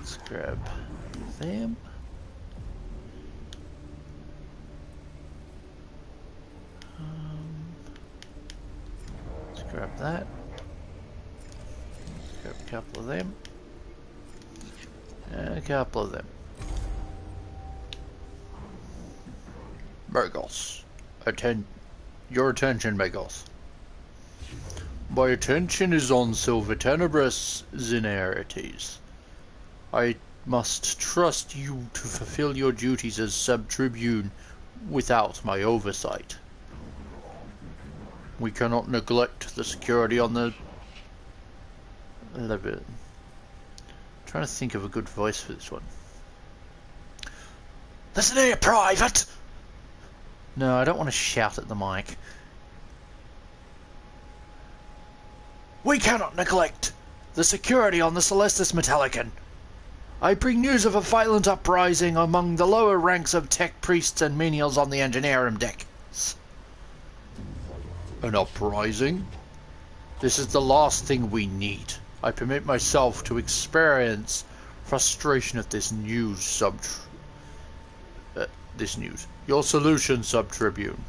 Let's grab them. Let's grab that. Grab a couple of them. And a couple of them. Megos. Your attention, Megos. My attention is on Silver Tenebris Zinarities. I must trust you to fulfill your duties as sub-tribune without my oversight. We cannot neglect the security on the... Trying to think of a good voice for this one. Listen here, Private! No, I don't want to shout at the mic. We cannot neglect the security on the Caestus Metalican. I bring news of a violent uprising among the lower ranks of tech priests and menials on the engineering decks. An uprising? This is the last thing we need. I permit myself to experience frustration at this news, Your solution, Sub-Tribune.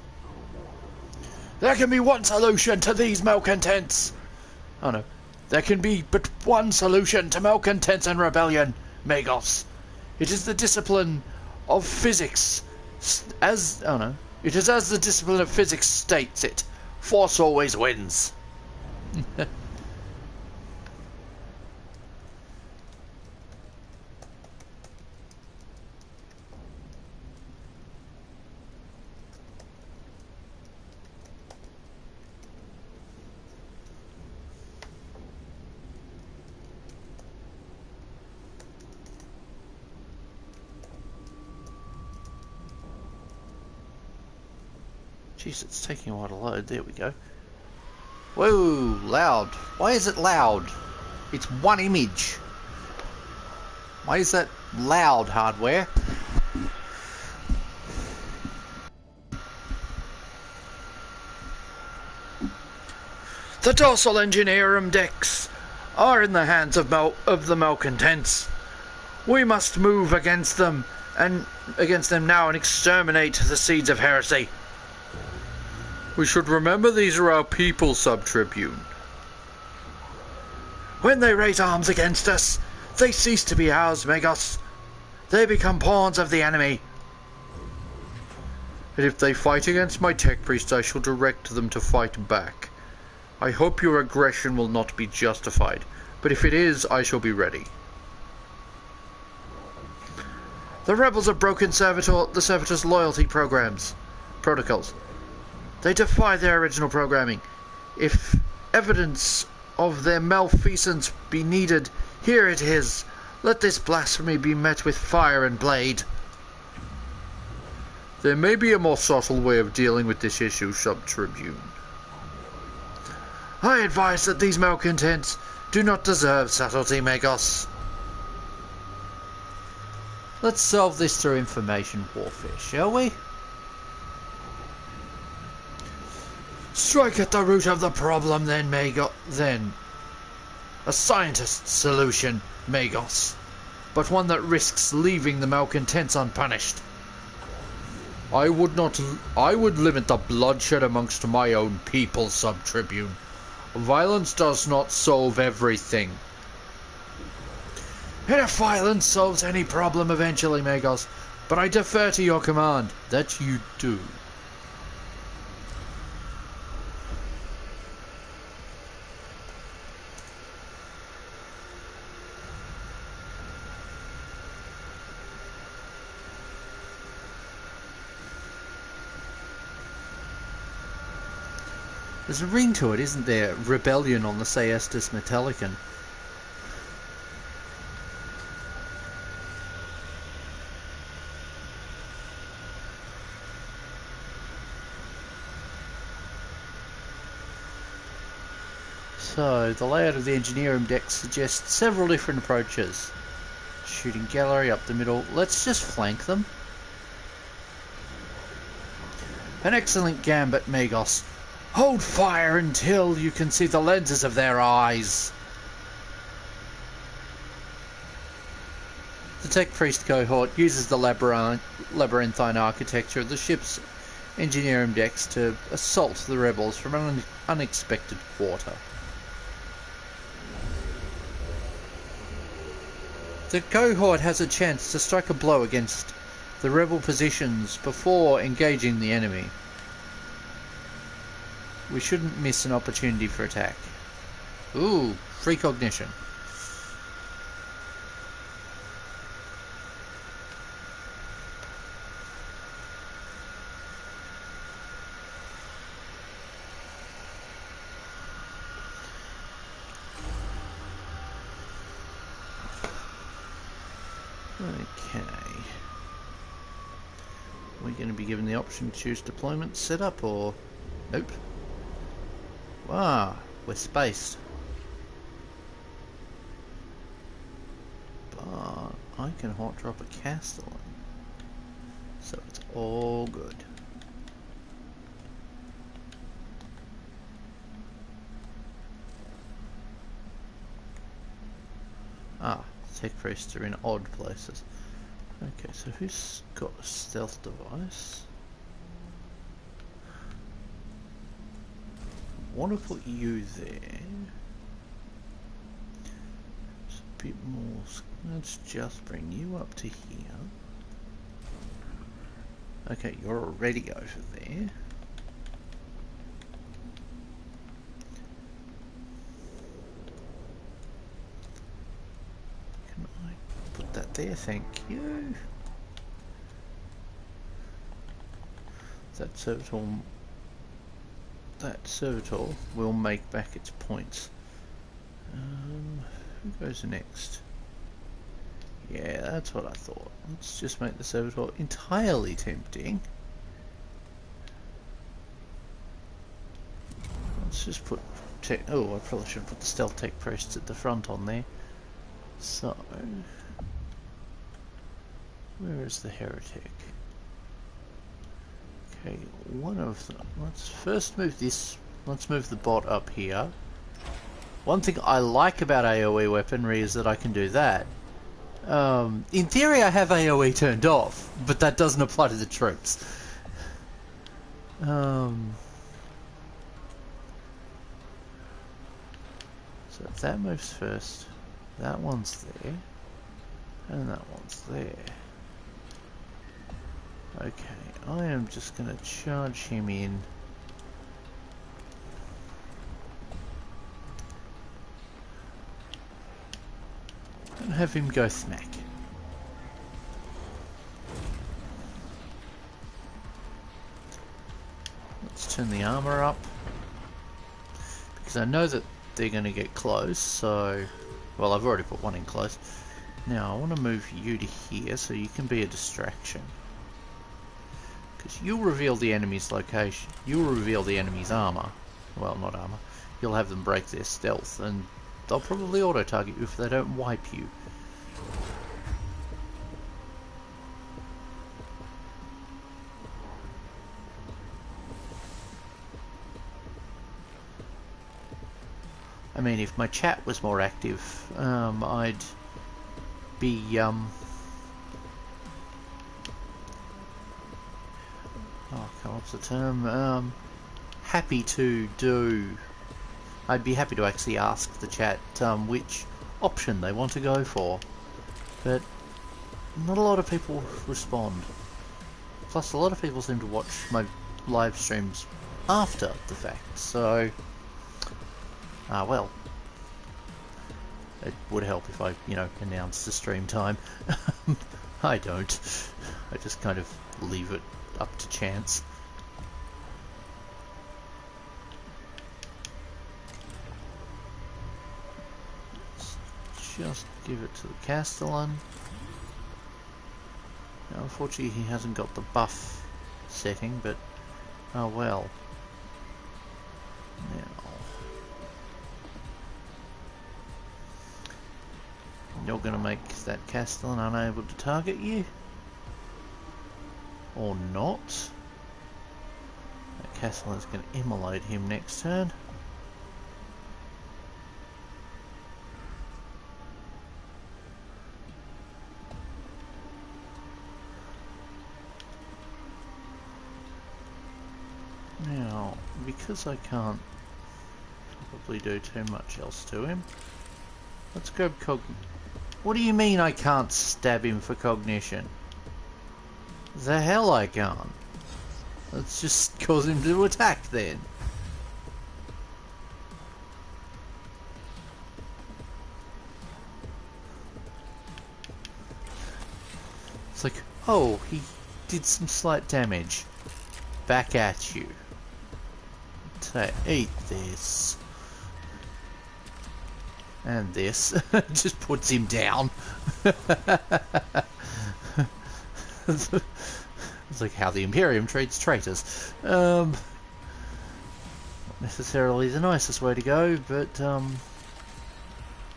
There can be one solution to these malcontents. Oh no. There can be but one solution to malcontents and rebellion, Magos. It is the discipline of physics. It is as the discipline of physics states it. Force always wins. Jeez, it's taking a while to load. There we go. Whoa, loud. Why is it loud? It's one image. Why is that loud, hardware? The dorsal engineering decks are in the hands of the malcontents. We must move against them now and exterminate the seeds of heresy. We should remember these are our people, Sub-Tribune. When they raise arms against us, they cease to be ours, Megos. They become pawns of the enemy. And if they fight against my tech priest, I shall direct them to fight back. I hope your aggression will not be justified, but if it is, I shall be ready. The rebels have broken the Servitor's loyalty protocols. They defy their original programming. If evidence of their malfeasance be needed, here it is. Let this blasphemy be met with fire and blade. There may be a more subtle way of dealing with this issue, Sub-Tribune. I advise that these malcontents do not deserve subtlety, Megos. Let's solve this through information warfare, shall we? Strike at the root of the problem, then, then. A scientist's solution, Megos, but one that risks leaving the malcontents unpunished. I would limit the bloodshed amongst my own people, Sub-Tribune. Violence does not solve everything. Enough violence solves any problem eventually, Megos, but I defer to your command. That you do. There's a ring to it, isn't there? Rebellion on the Caestus Metalican. So, the layout of the engineering deck suggests several different approaches. Shooting gallery up the middle. Let's just flank them. An excellent gambit, Megos. Hold fire until you can see the lenses of their eyes. The Tech Priest cohort uses the labyrinthine architecture of the ship's engineering decks to assault the rebels from an unexpected quarter. The cohort has a chance to strike a blow against the rebel positions before engaging the enemy. We shouldn't miss an opportunity for attack. Ooh, precognition. Okay. We're going to be given the option to choose deployment setup or... Nope. Wow, we're spaced. But I can hot drop a Castellan. So it's all good. Ah, tech priests are in odd places. Okay, so who's got a stealth device? I want to put you there. It's a bit more. Let's just bring you up to here. Okay, you're already over there. Can I put that there? Thank you. That servitor will make back its points. Who goes next? Yeah, that's what I thought. Let's just make the servitor entirely tempting. Let's just put tech. Oh, I probably should put the stealth tech priests at the front on there. So, where is the heretek? Okay, one of them. Let's first move this. Let's move the bot up here. One thing I like about AoE weaponry is that I can do that. In theory I have AoE turned off, but that doesn't apply to the troops. So if that moves first, that one's there, and that one's there. Okay, I am just going to charge him in. And have him go smack. Let's turn the armor up. Because I know that they're going to get close, so... Well, I've already put one in close. Now, I want to move you to here so you can be a distraction. Because you'll reveal the enemy's location. You'll reveal the enemy's armor. Well, not armor. You'll have them break their stealth, and they'll probably auto-target you if they don't wipe you. I mean, if my chat was more active, I'd be, oh, what's the term? Happy to do... I'd be happy to actually ask the chat which option they want to go for, but not a lot of people respond. Plus, a lot of people seem to watch my live streams after the fact, so... well, it would help if I, you know, announced the stream time. I don't. I just kind of leave it up to chance. Just give it to the Castellan. Now, unfortunately, he hasn't got the buff setting, but oh well. Now, you're going to make that Castellan unable to target you, or not. That Castellan's going to immolate him next turn. because I can't probably do too much else to him, let's grab What do you mean I can't stab him for cognition? The hell I can't. Let's just cause him to attack then. It's like, oh, he did some slight damage. Back at you. Eat this. And this. Just puts him down. It's like how the Imperium treats traitors. Not necessarily the nicest way to go, but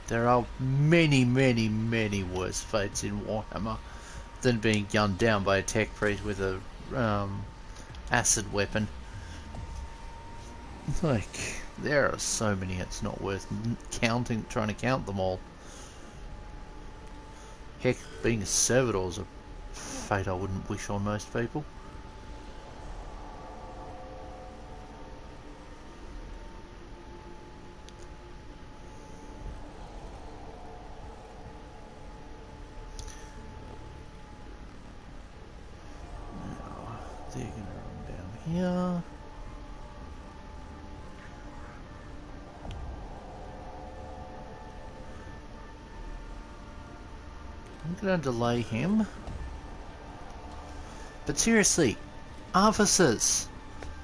there are many, many, many worse fates in Warhammer than being gunned down by a tech priest with a acid weapon. Like, there are so many, it's not worth trying to count them all. Heck, being a servitor is a fate I wouldn't wish on most people. Now, they're going to run down here. I'm going to delay him. But seriously, Arvises.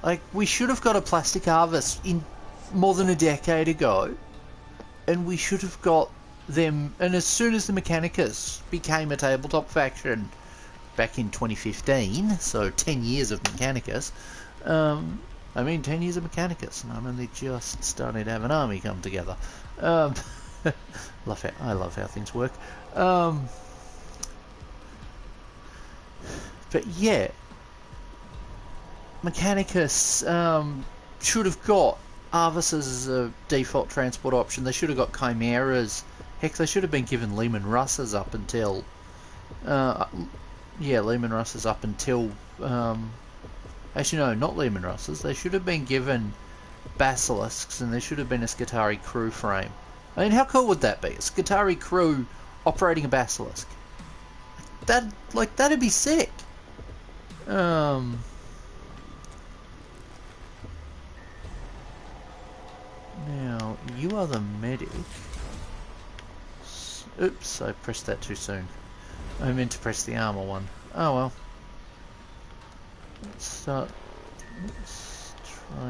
Like, we should have got a plastic Arvis in more than a decade ago. And we should have got them, and as soon as the Mechanicus became a tabletop faction back in 2015, so 10 years of Mechanicus, 10 years of Mechanicus, and I'm only just starting to have an army come together. I love how things work. But yeah, Mechanicus should have got Arvises as a default transport option. They should have got Chimeras. Heck, they should have been given Lehman Russes up until... Lehman Russes up until... actually, no, not Lehman Russes. They should have been given Basilisks, and there should have been a Skitari crew frame. I mean, how cool would that be? A Skitari crew operating a Basilisk. That'd be sick. Now, you are the medic. Oops, I pressed that too soon. I meant to press the armor one. Oh well. Let's try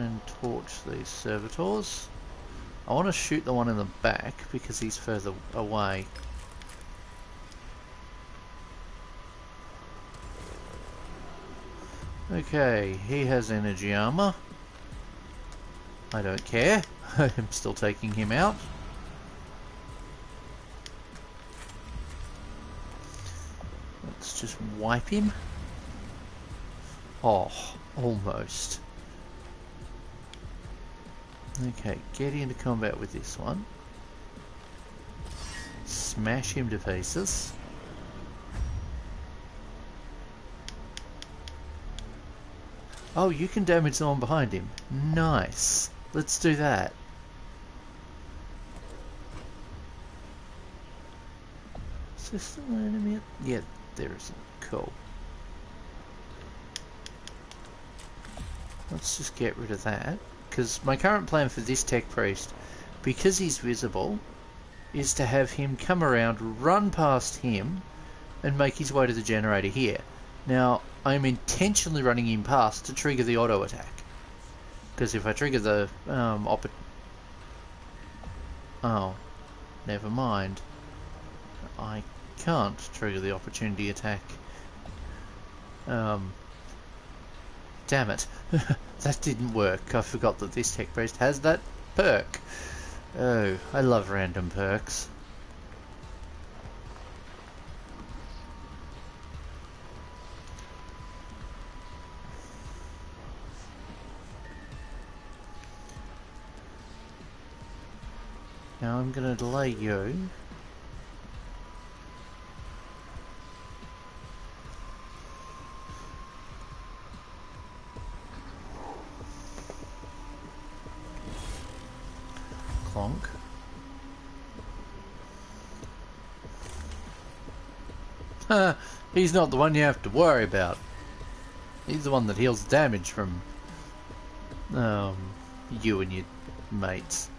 and torch these servitors. I want to shoot the one in the back because he's further away. Okay, he has energy armor. I don't care. I'm still taking him out. Let's just wipe him. Oh, almost. Okay, get into combat with this one. Smash him to pieces. Oh, you can damage the one behind him. Nice. Let's do that. Is there still an enemy? Yeah, there isn't. Cool. Let's just get rid of that. Because my current plan for this tech priest, because he's visible, is to have him come around, run past him, and make his way to the generator here. Now, I'm intentionally running him past to trigger the auto attack. Because if I trigger the oh, never mind. I can't trigger the opportunity attack. Damn it. That didn't work. I forgot that this tech priest has that perk. Oh, I love random perks. Now I'm going to delay you. He's not the one you have to worry about. He's the one that heals damage from you and your mates.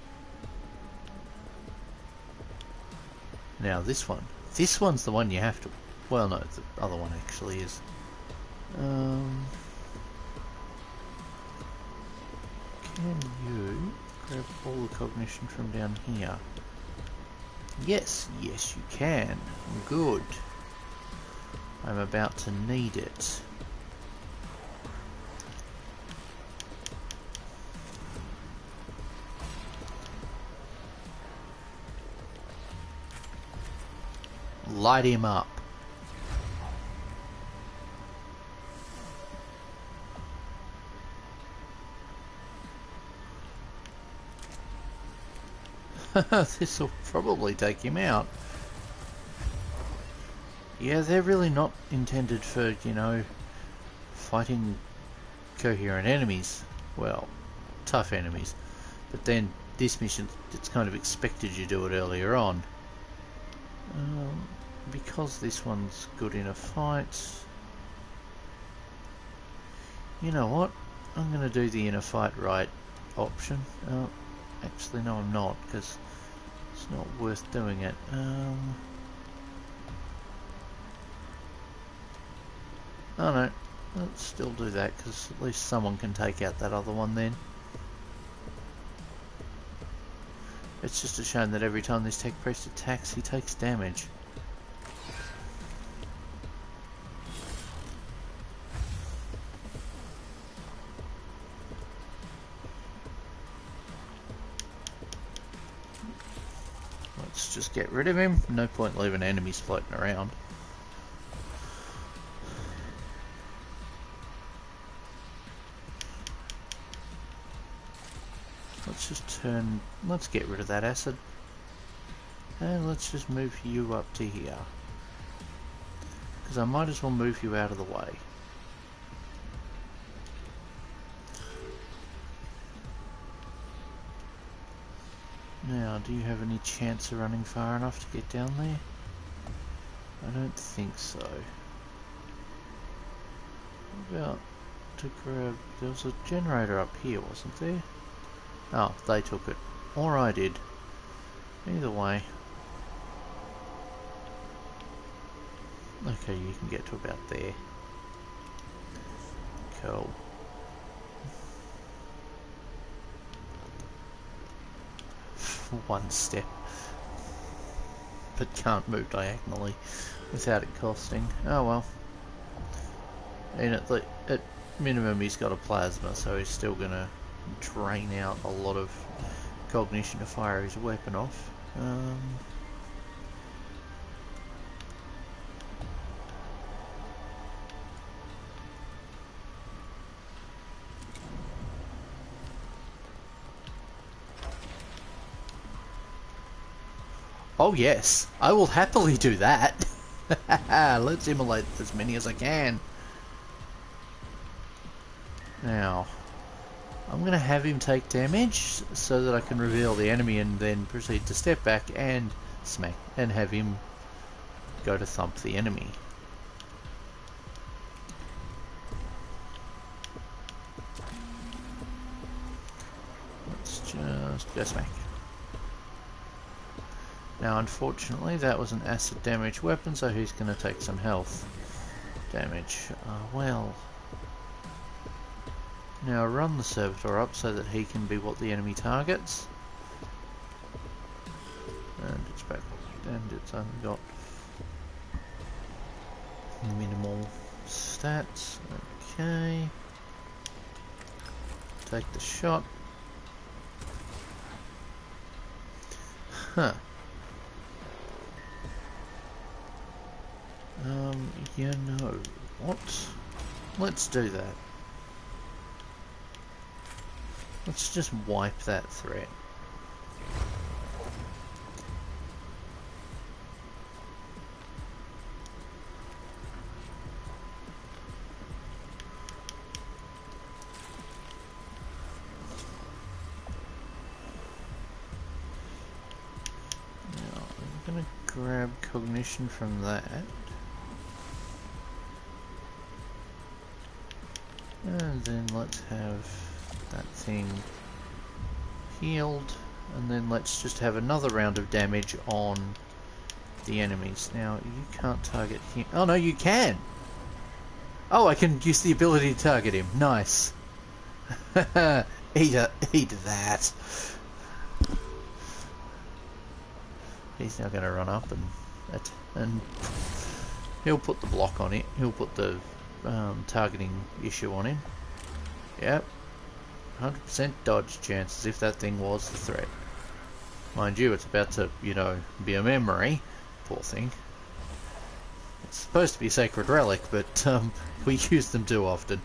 Now this one's the one you have to. Well, no, the other one actually is. Can you grab all the cognition from down here? Yes, yes you can. Good. I'm about to need it. Light him up. This will probably take him out. Yeah, they're really not intended for, you know, fighting coherent enemies. Well, tough enemies. But then this mission, it's kind of expected you do it earlier on. Because this one's good in a fight. You know what? I'm going to do the in a fight right option. Actually, no, I'm not, because it's not worth doing it. Oh no, let's still do that, because at least someone can take out that other one then. It's just a shame that every time this tech priest attacks, he takes damage. Let's just get rid of him. No point leaving enemies floating around. Let's get rid of that acid. And let's just move you up to here. Because I might as well move you out of the way. Now, do you have any chance of running far enough to get down there? I don't think so. What about to grab... There was a generator up here, wasn't there? Oh, they took it. Or I did. Either way. Okay, you can get to about there. Cool. One step. But can't move diagonally without it costing. Oh well. And at minimum he's got a plasma, so he's still gonna drain out a lot of cognition to fire his weapon off. Oh yes, I will happily do that. Let's immolate as many as I can. Now, I'm going to have him take damage so that I can reveal the enemy and then proceed to step back and smack and have him go to thump the enemy. Let's just go smack. Now unfortunately that was an acid damage weapon, so he's going to take some health damage. Well... Now run the servitor up so that he can be what the enemy targets. And it's back. And it's only got minimal stats. Okay. Take the shot. Huh. You know what? Let's do that. Let's just wipe that threat. Now, I'm going to grab cognition from that. And then let's have that thing healed, and then let's just have another round of damage on the enemies. Now, you can't target him. Oh no, you can! Oh, I can use the ability to target him. Nice. Eat that. He's now going to run up and he'll put the block on it. He'll put the targeting issue on him. Yep. 100% dodge chances if that thing was the threat. Mind you, it's about to, you know, be a memory. Poor thing. It's supposed to be a sacred relic, but we use them too often.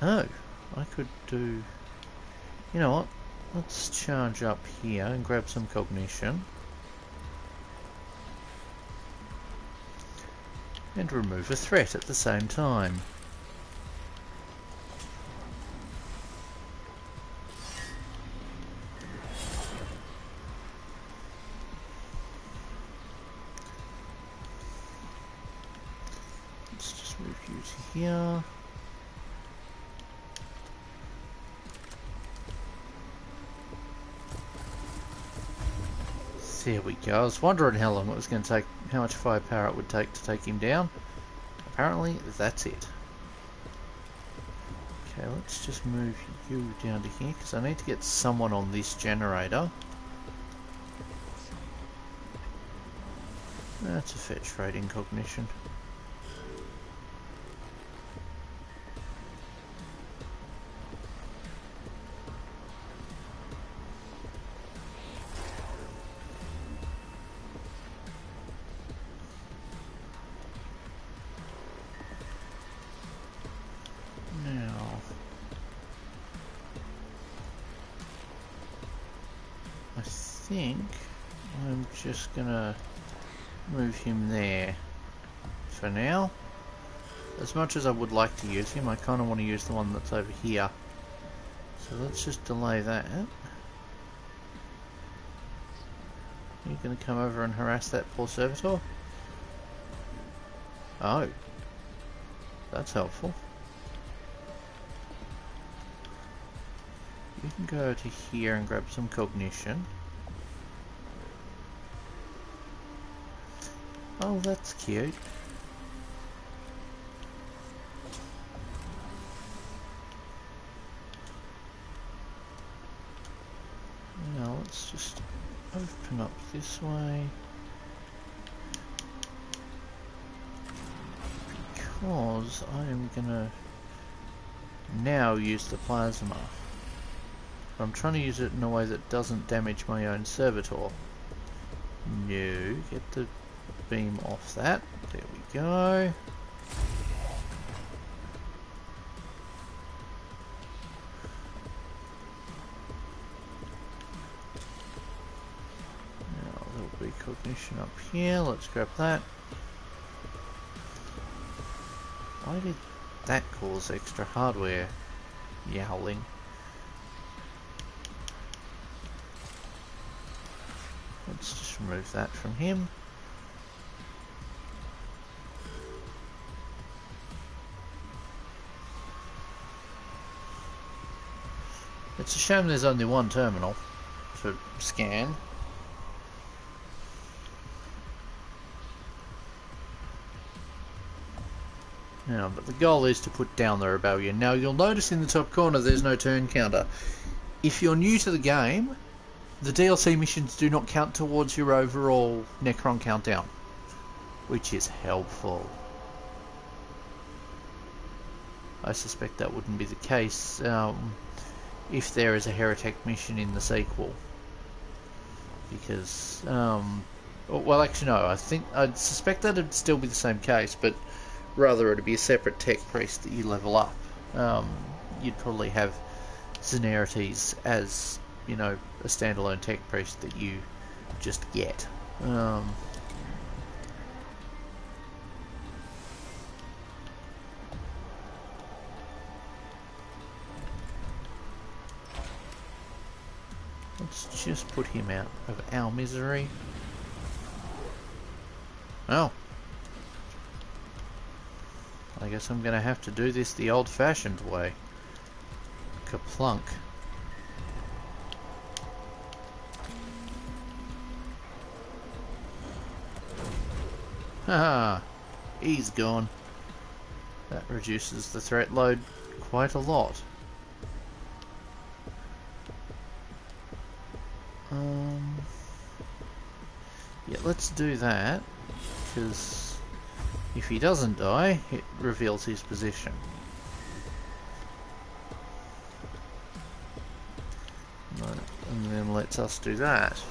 Oh, I could do... You know what? Let's charge up here and grab some cognition. And remove a threat at the same time. Let's just move you to here. There we go. I was wondering how long it was going to take, how much firepower it would take to take him down. Apparently, that's it. Okay, let's just move you down to here, because I need to get someone on this generator. That's a fetch rate in cognition. I think I'm just gonna move him there for now. As much as I would like to use him, I kind of want to use the one that's over here. So let's just delay that. You're gonna come over and harass that poor servitor? Oh, that's helpful. You can go to here and grab some cognition. Oh, that's cute. Now let's just open up this way. Because I am gonna now use the plasma. I'm trying to use it in a way that doesn't damage my own servitor. No, get the beam off that. There we go. Now there'll be cognition up here. Let's grab that. Why did that cause extra hardware yowling? Let's just remove that from him. It's a shame there's only one terminal to scan. Now, but the goal is to put down the rebellion. Now, you'll notice in the top corner there's no turn counter. If you're new to the game, the DLC missions do not count towards your overall Necron countdown, which is helpful. I suspect that wouldn't be the case if there is a heretek mission in the sequel, because well, actually no, I'd suspect that it'd still be the same case, but rather it'd be a separate tech priest that you level up. You'd probably have Xenerites as, you know, a standalone tech priest that you just get. Let's just put him out of our misery. Well, I guess I'm gonna have to do this the old-fashioned way. Kaplunk. Haha, he's gone. That reduces the threat load quite a lot. Yeah, let's do that, because if he doesn't die, it reveals his position. And then lets us do that.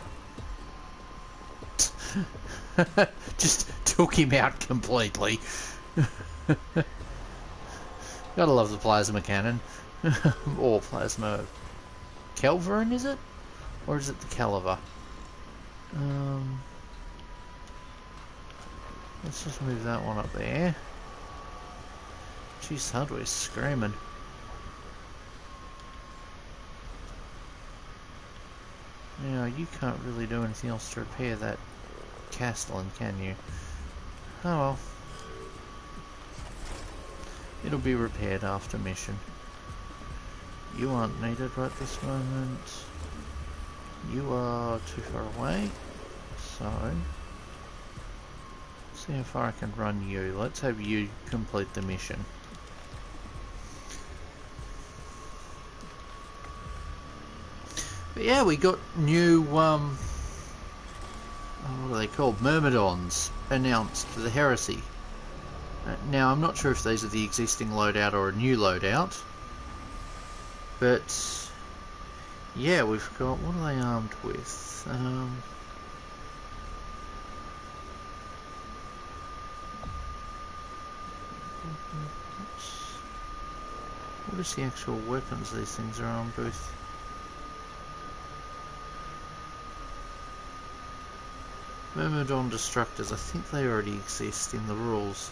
Just took him out completely. Gotta love the plasma cannon. Or plasma... Calverin, is it? Or is it the caliver? Let's just move that one up there. Jeez, hardware's screaming. Now, you can't really do anything else to repair that Castellan, can you? Oh well. It'll be repaired after mission. You aren't needed right this moment. You are too far away. So, see how far I can run you. Let's have you complete the mission. But yeah, we got new, what are they called? Myrmidons announced for the Heresy. Now, I'm not sure if these are the existing loadout or a new loadout. But, yeah, we've got, what are they armed with? What is the actual weapons these things are armed with? Myrmidon Destructors, I think they already exist in the rules.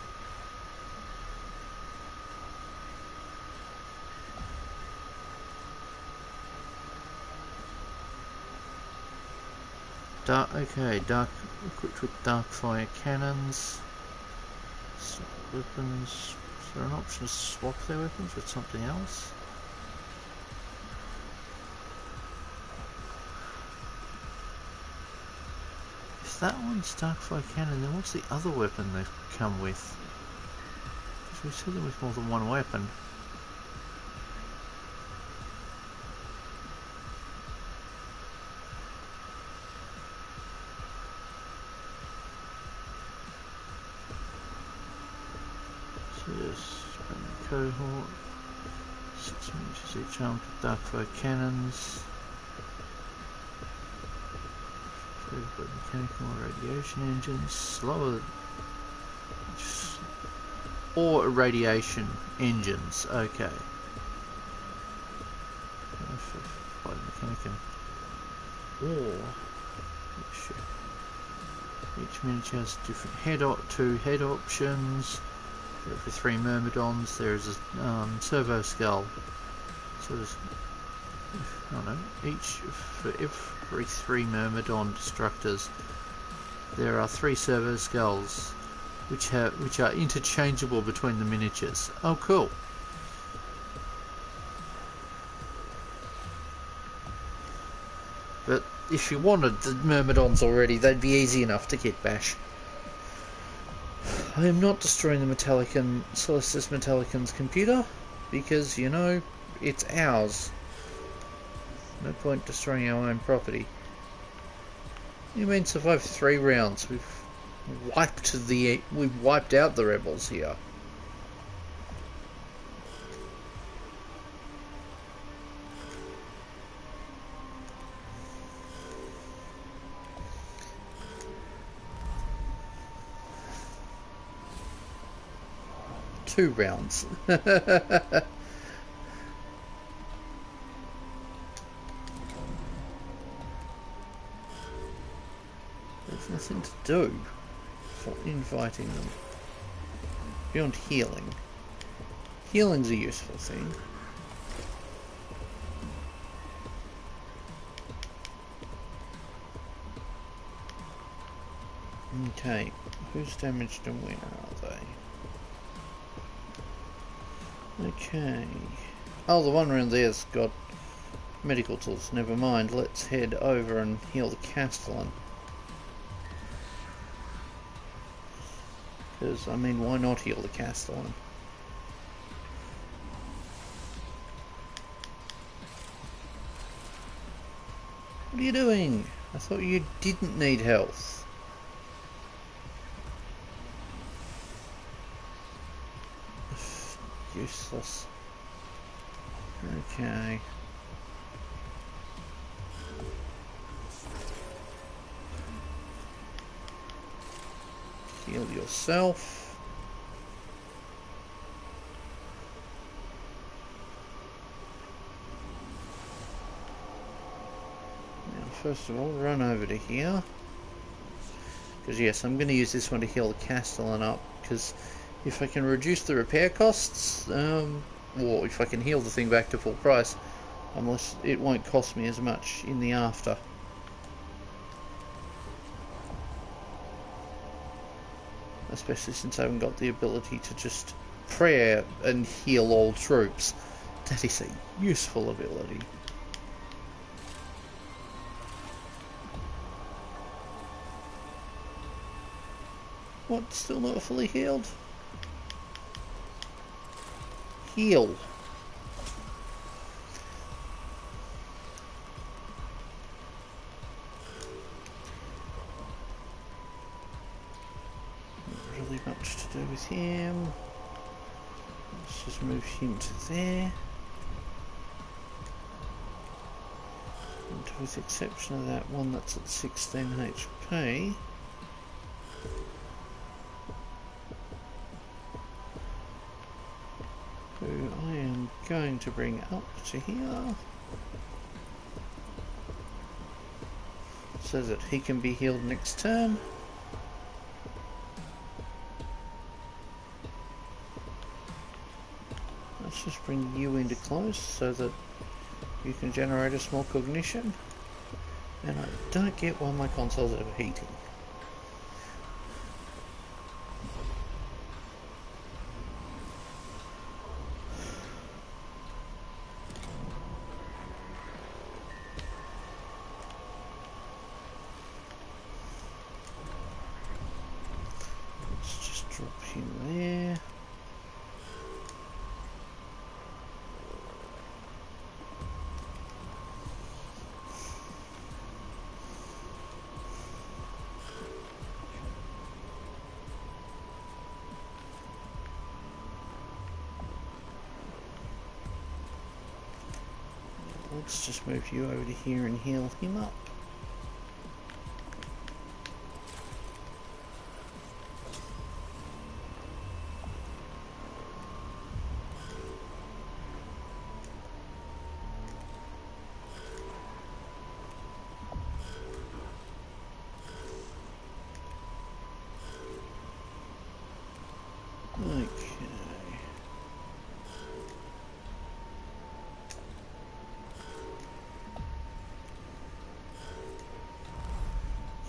Equipped with dark fire cannons. Swap weapons. Is there an option to swap their weapons with something else? If that one's dark fire cannon, then what's the other weapon they come with? Because we see them with more than one weapon. Cohort, 6 miniatures each armed with dark fire cannons, by mechanical or radiation engines, slower or irradiation engines. Okay. By Mechanicus. Or each miniature has different two head options. For every 3 Myrmidons, there is a servo skull. So there's, I don't know, for every 3 Myrmidon destructors, there are 3 servo skulls, which are interchangeable between the miniatures. Oh, cool. But if you wanted the Myrmidons already, they'd be easy enough to kit bash. I am not destroying the Sister Metalican's computer, because, you know, it's ours. No point destroying our own property. You mean survived 3 rounds? We've wiped out the rebels here. Two rounds. There's nothing to do for inviting them beyond healing. Healing's a useful thing. Okay, Who's damaged and where are they? Okay. Oh, the one around there's got medical tools. Never mind. Let's head over and heal the Castellan. Because, I mean, why not heal the Castellan? What are you doing? I thought you didn't need health. Useless. Okay. Heal yourself. Now, first of all, run over to here. Because yes, I'm going to use this one to heal the Castellan up. Because if I can reduce the repair costs, or if I can heal the thing back to full price, unless it won't cost me as much in the after. Especially since I haven't got the ability to just prayer and heal all troops. That is a useful ability. What? Still not fully healed? Heal. Not really much to do with him. Let's just move him to there. And with the exception of that one that's at 16 HP. Who I am going to bring up to here so that he can be healed next turn. Let's just bring you into close so that you can generate a small cognition. And I don't get why my console's overheating. Drop him there. Let's just move you over to here and heal him up.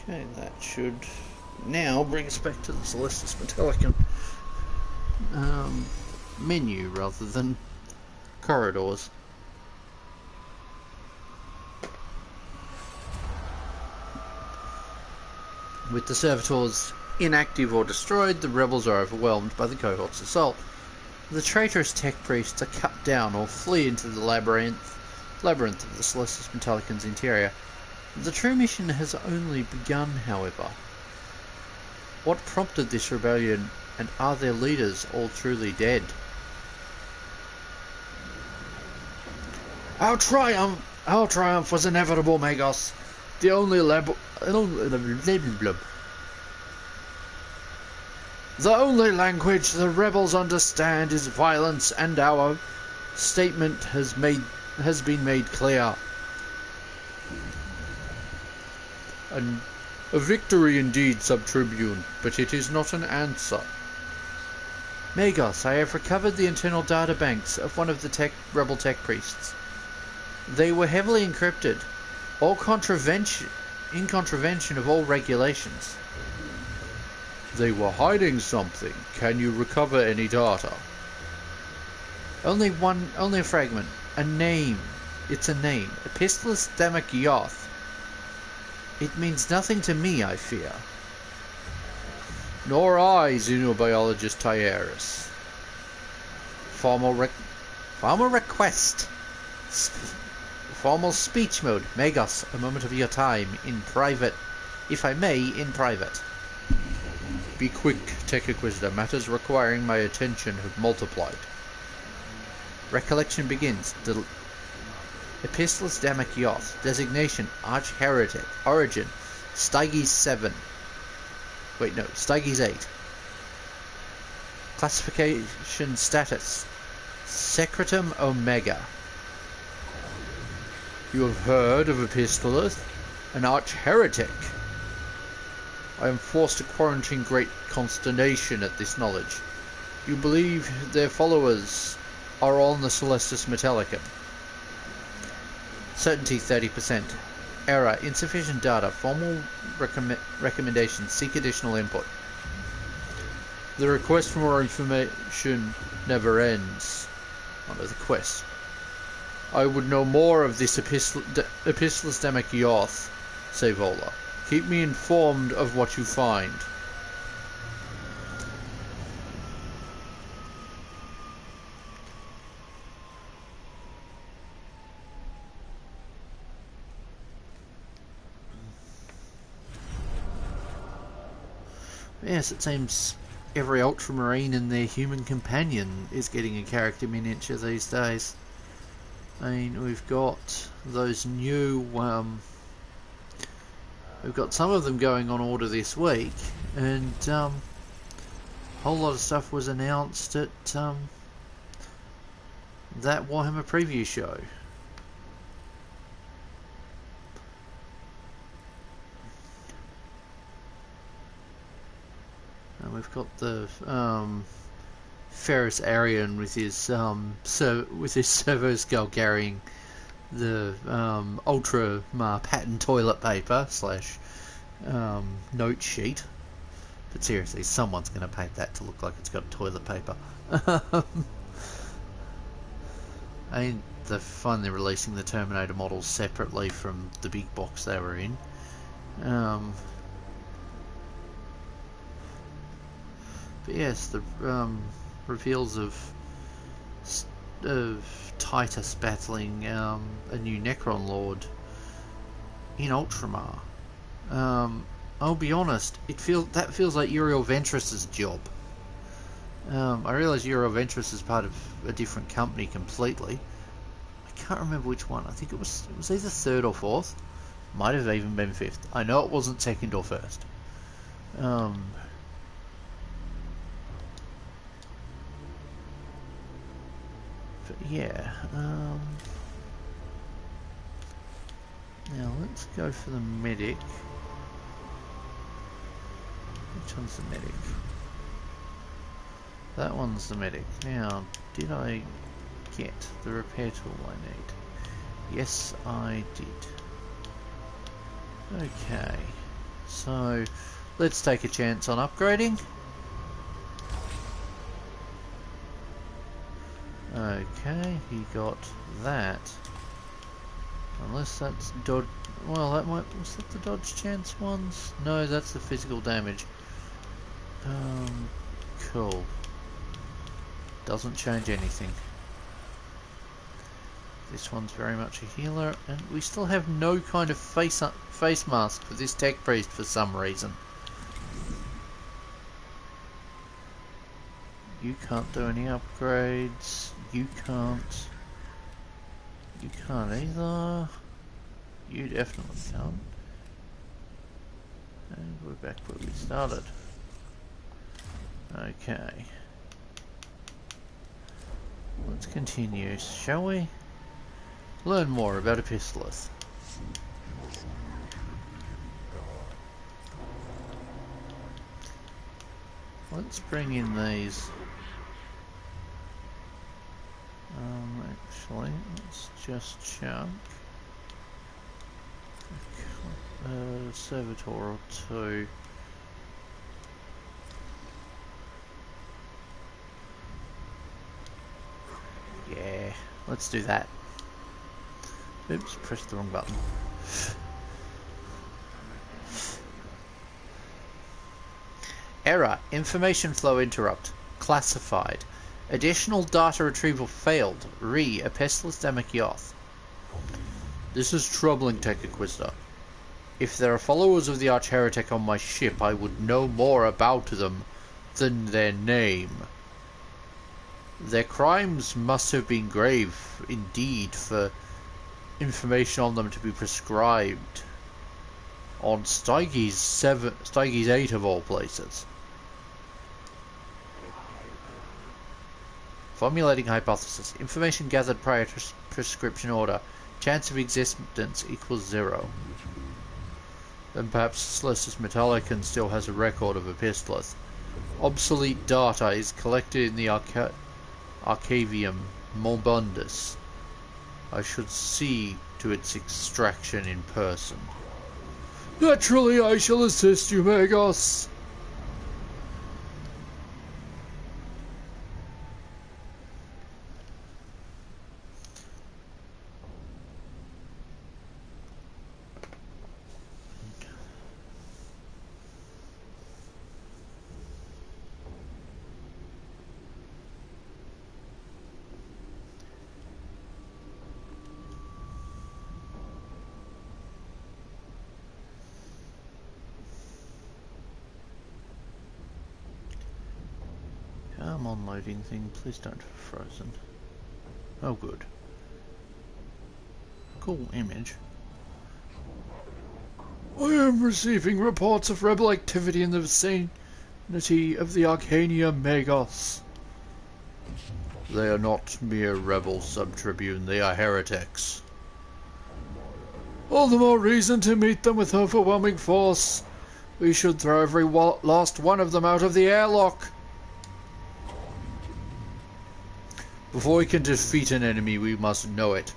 Okay, that should now bring us back to the Caestus Metalican menu rather than corridors. With the servitors inactive or destroyed, the rebels are overwhelmed by the cohort's assault. The traitorous tech priests are cut down or flee into the labyrinth of the Caestus Metalican's interior. The true mission has only begun, however. What prompted this rebellion, and are their leaders all truly dead? Our triumph was inevitable, Magos. The only language the rebels understand is violence, and our statement has been made clear. A victory indeed, Sub-Tribune, but it is not an answer. Magos, I have recovered the internal data banks of one of the rebel tech priests. They were heavily encrypted, in contravention of all regulations. They were hiding something. Can you recover any data? Only a fragment. A name. It's a name. Epistolus Damakios. It means nothing to me, I fear. Nor I, xenobiologist Tyrus. Formal request. Formal speech mode. Megos, a moment of your time. In private. If I may, in private. Be quick, Tech Inquisitor. Matters requiring my attention have multiplied. Recollection begins. Epistolus Damakios. Designation, Arch Heretic. Origin, Styges 7. Wait, no, Styges 8. Classification status, Secretum Omega. You have heard of Epistolus, an Arch Heretic. I am forced to quarantine great consternation at this knowledge. You believe their followers are on the Caestus Metalican. Certainty 30%. Error. Insufficient data. Formal recommendations. Seek additional input. The request for more information never ends. On to the quest. I would know more of this Epistolus Damakios, say Vola. Keep me informed of what you find. Yes, it seems every ultramarine and their human companion is getting a character miniature these days. I mean, we've got those new, we've got some of them going on order this week, and a whole lot of stuff was announced at that Warhammer preview show. And we've got the Ferrous Arian with his servo skull carrying the Ultramar pattern toilet paper / note sheet. But seriously, someone's going to paint that to look like it's got toilet paper. I mean, they're finally releasing the Terminator models separately from the big box they were in. But yes, the reveals of Titus battling a new Necron Lord in Ultramar. I'll be honest, that feels like Uriel Ventress's job. I realise Uriel Ventress is part of a different company completely. I can't remember which one. I think it was either third or fourth. Might have even been fifth. I know it wasn't second or first. But yeah, now let's go for the medic. Which one's the medic? That one's the medic. Now, did I get the repair tool I need? Yes, I did. Okay, so let's take a chance on upgrading. Okay, he got that. Unless that's dodge. Well, was that the dodge chance ones? No, that's the physical damage. Cool. Doesn't change anything. This one's very much a healer, and we still have no kind of face mask for this tech priest for some reason. You can't do any upgrades. You can't. You can't either. You definitely can't. And we're back where we started. Okay. Let's continue, shall we? Learn more about Epistolus. Let's bring in these. Actually, let's just check. Servitor or two. Let's do that. Oops, pressed the wrong button. Error. Information flow interrupt. Classified. Additional data retrieval failed. Epistles Demikioth. This is troubling, Tech Inquisitor. If there are followers of the Arch Heretic on my ship, I would know more about them than their name. Their crimes must have been grave indeed for information on them to be prescribed on Styges 8 of all places. Formulating hypothesis. Information gathered prior to prescription order. Chance of existence equals 0. Then perhaps Sister Metalican still has a record of epistles. Obsolete data is collected in the Arcavium Morbundus. I should see to its extraction in person. Naturally, I shall assist you, Magos. Come on, loading thing, please don't have frozen. Oh, good. Cool image. I am receiving reports of rebel activity in the vicinity of the Arcania Magos. They are not mere rebels, Sub-Tribune, they are heretics. All the more reason to meet them with overwhelming force. We should throw every last one of them out of the airlock. Before we can defeat an enemy, we must know it.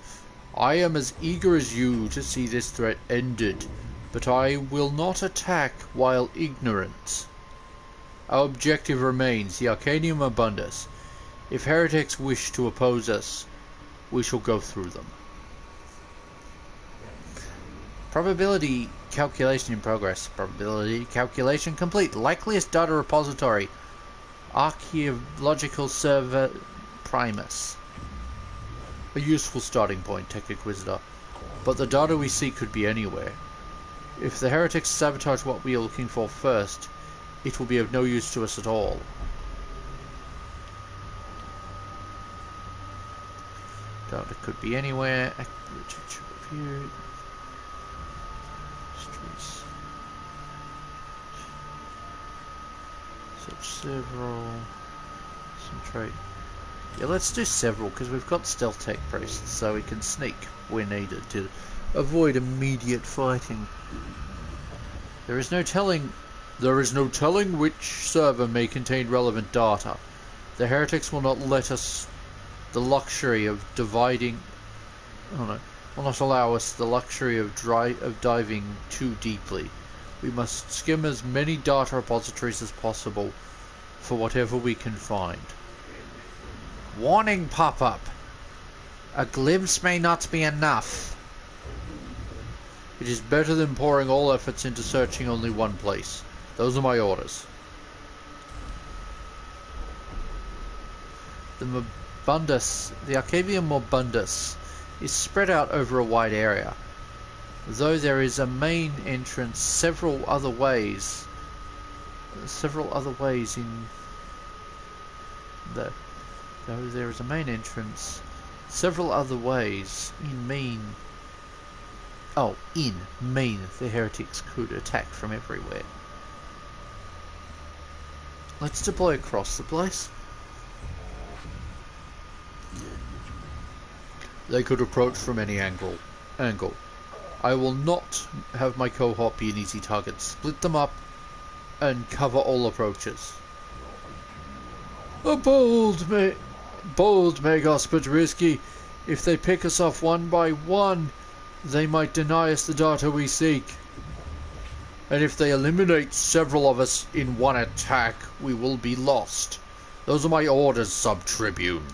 I am as eager as you to see this threat ended, but I will not attack while ignorant. Our objective remains the Arcanium Abundus. If heretics wish to oppose us, we shall go through them. Probability calculation in progress. Probability calculation complete. Likeliest data repository. Archaeological server Primus. A useful starting point, Tech Inquisitor, but the data we seek could be anywhere. If the heretics sabotage what we are looking for first, it will be of no use to us at all. Data could be anywhere. Literature review. Streets. Search several. Some trait. Yeah, let's do several, because we've got stealth tech priests, so we can sneak where needed to avoid immediate fighting. There is no telling which server may contain relevant data. The heretics will not let us the luxury of dividing. Oh no, will not allow us the luxury of diving too deeply. We must skim as many data repositories as possible for whatever we can find. Warning pop-up. A glimpse may not be enough. It is better than pouring all efforts into searching only one place. Those are my orders. The Arcavium Morbundus is spread out over a wide area. Though there is a main entrance, several other ways in the. Though there is a main entrance, several other ways in Maine. The heretics could attack from everywhere. Let's deploy across the place. They could approach from any angle. I will not have my cohort be an easy target. Split them up and cover all approaches. A bold Magos, but risky. If they pick us off one by one, they might deny us the data we seek. And if they eliminate several of us in one attack, we will be lost. Those are my orders, Sub-Tribune.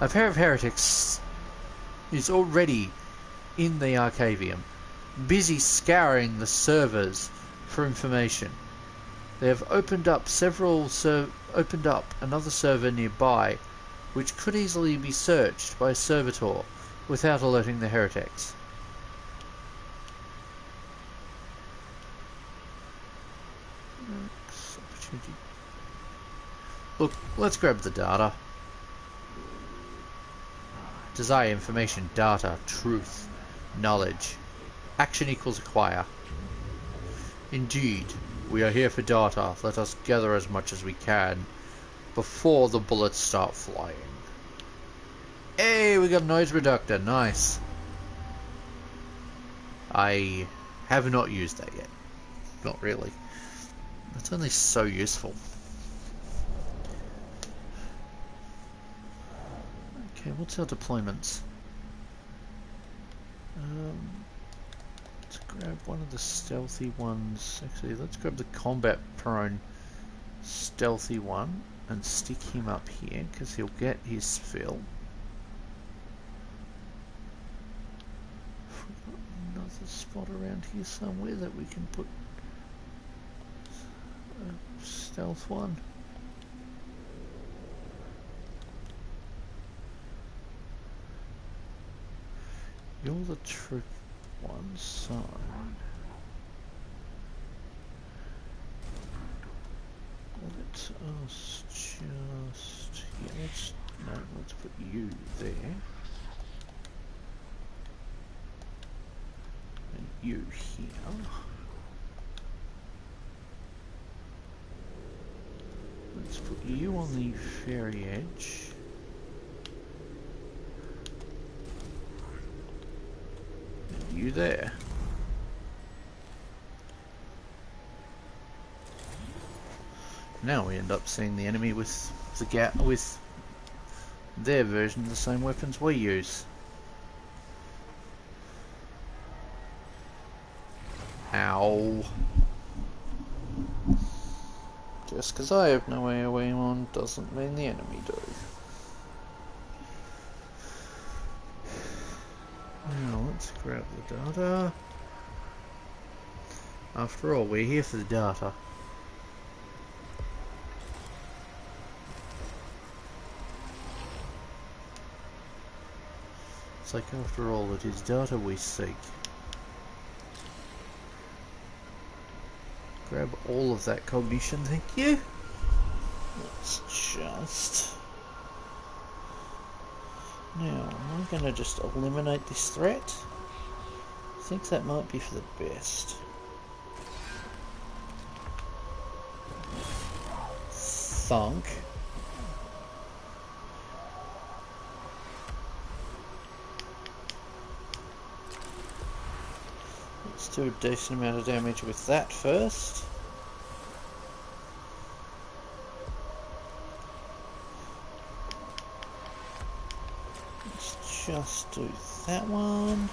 A pair of heretics is already in the Arcavium, busy scouring the servers for information. They have opened up another server nearby, which could easily be searched by a servitor without alerting the heretics. Look, let's grab the data. Desire information, data, truth, knowledge. Action equals acquire. Indeed, we are here for data. Let us gather as much as we can before the bullets start flying. Hey, we got a noise reductor. Nice. I have not used that yet. Not really. It's only so useful. Okay, what's our deployments? Let's grab one of the stealthy ones. Actually, let's grab the combat prone stealthy one and stick him up here because he'll get his fill. We've got another spot around here somewhere that we can put a stealth one. You're the troop one, so let us just let's put you there and you here. Let's put you on the ferry edge. You there. Now we end up seeing the enemy with with their version of the same weapons we use. Ow. Just because I have no AoE on doesn't mean the enemy do. Now let's grab the data. After all, we're here for the data. It's like, after all, it is data we seek. Grab all of that cognition, thank you. Let's just... Now, am I going to just eliminate this threat? I think that might be for the best. Thunk. Let's do a decent amount of damage with that first. Just do that one.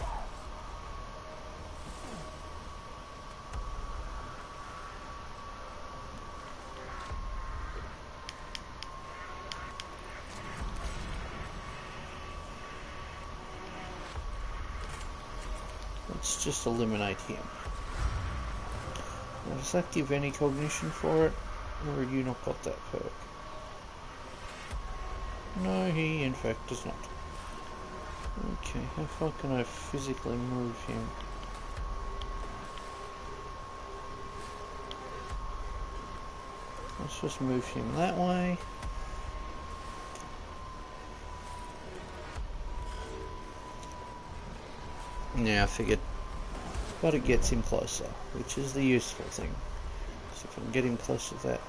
Let's just eliminate him. Now, does that give any cognition for it? Or have you not got that perk? No, he in fact does not. Okay, how far can I physically move him? Let's just move him that way. Yeah, I figured. But it gets him closer, which is the useful thing. So if I can get him close to that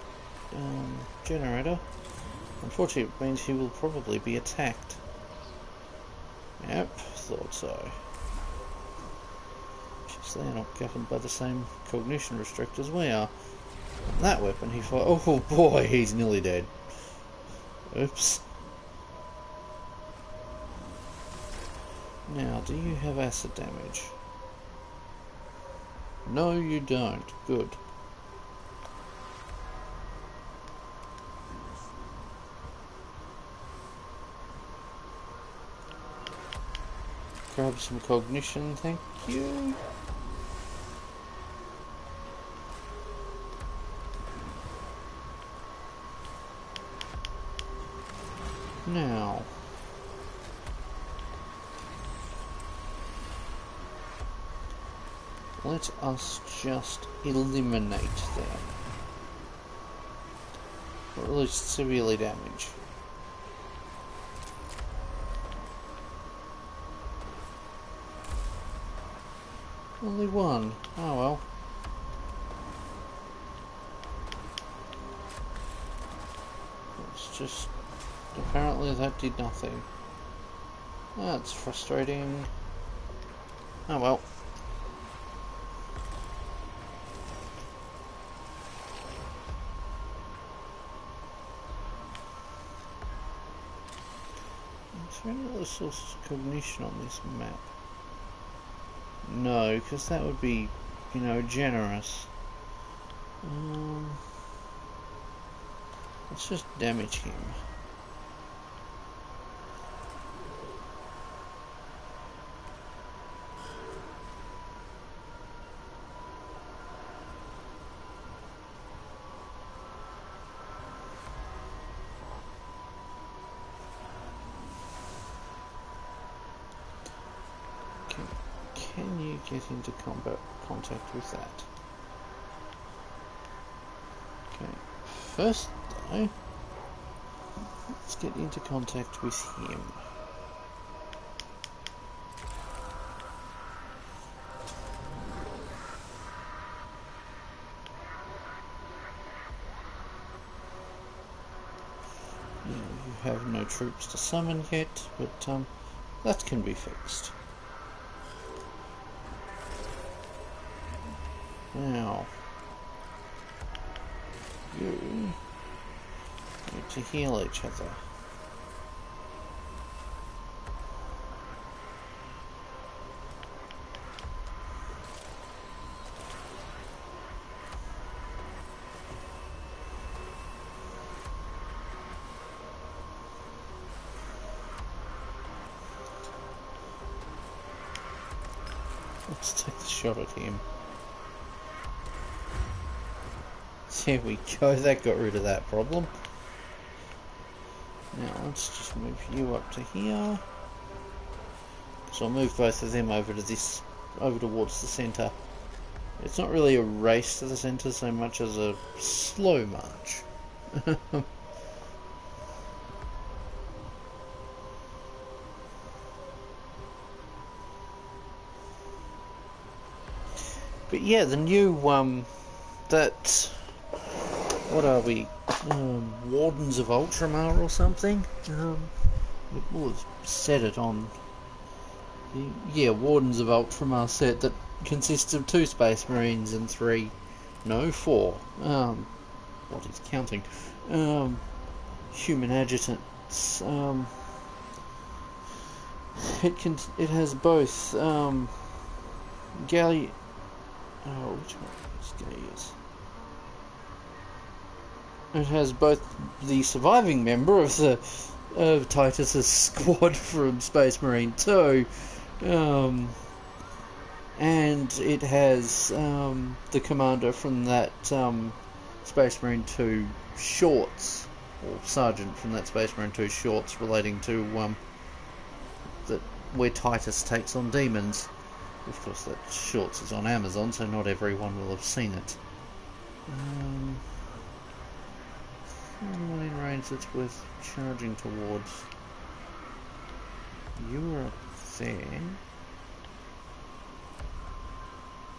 generator, unfortunately it means he will probably be attacked. Yep, thought so. Just they're not governed by the same cognition restrictors we are. That weapon he fought. Oh boy, he's nearly dead. Oops. Now, do you have acid damage? No, you don't. Good. grab some cognition, thank you. Now, let us just eliminate them, or at least severely damage. Only one. Oh well. It's just... apparently that did nothing. That's frustrating. Oh well. Is there any other sources of cognition on this map? No, because that would be, you know, generous. Let's just damage him. Can you get into contact with that? Okay. First, though, let's get into contact with him. Now, you have no troops to summon yet, but that can be fixed. Now, you need to heal each other. Let's take the shot at him. There we go, that got rid of that problem. Now let's just move you up to here. So I'll move both of them over towards the centre. It's not really a race to the centre so much as a slow march. But yeah, the new what are we? Wardens of Ultramar or something? We'll have set it on. Yeah, Wardens of Ultramar set that consists of 2 Space Marines and 4. What is counting? Human adjutants. It has both galley. Oh, which one is going to use? It has both the surviving member of the Titus's squad from Space Marine 2, and it has the commander from that Space Marine 2 shorts, or sergeant from that Space Marine 2 shorts relating to where Titus takes on demons. Of course, that shorts is on Amazon, so not everyone will have seen it. Anyone in range that's worth charging towards? You were up there.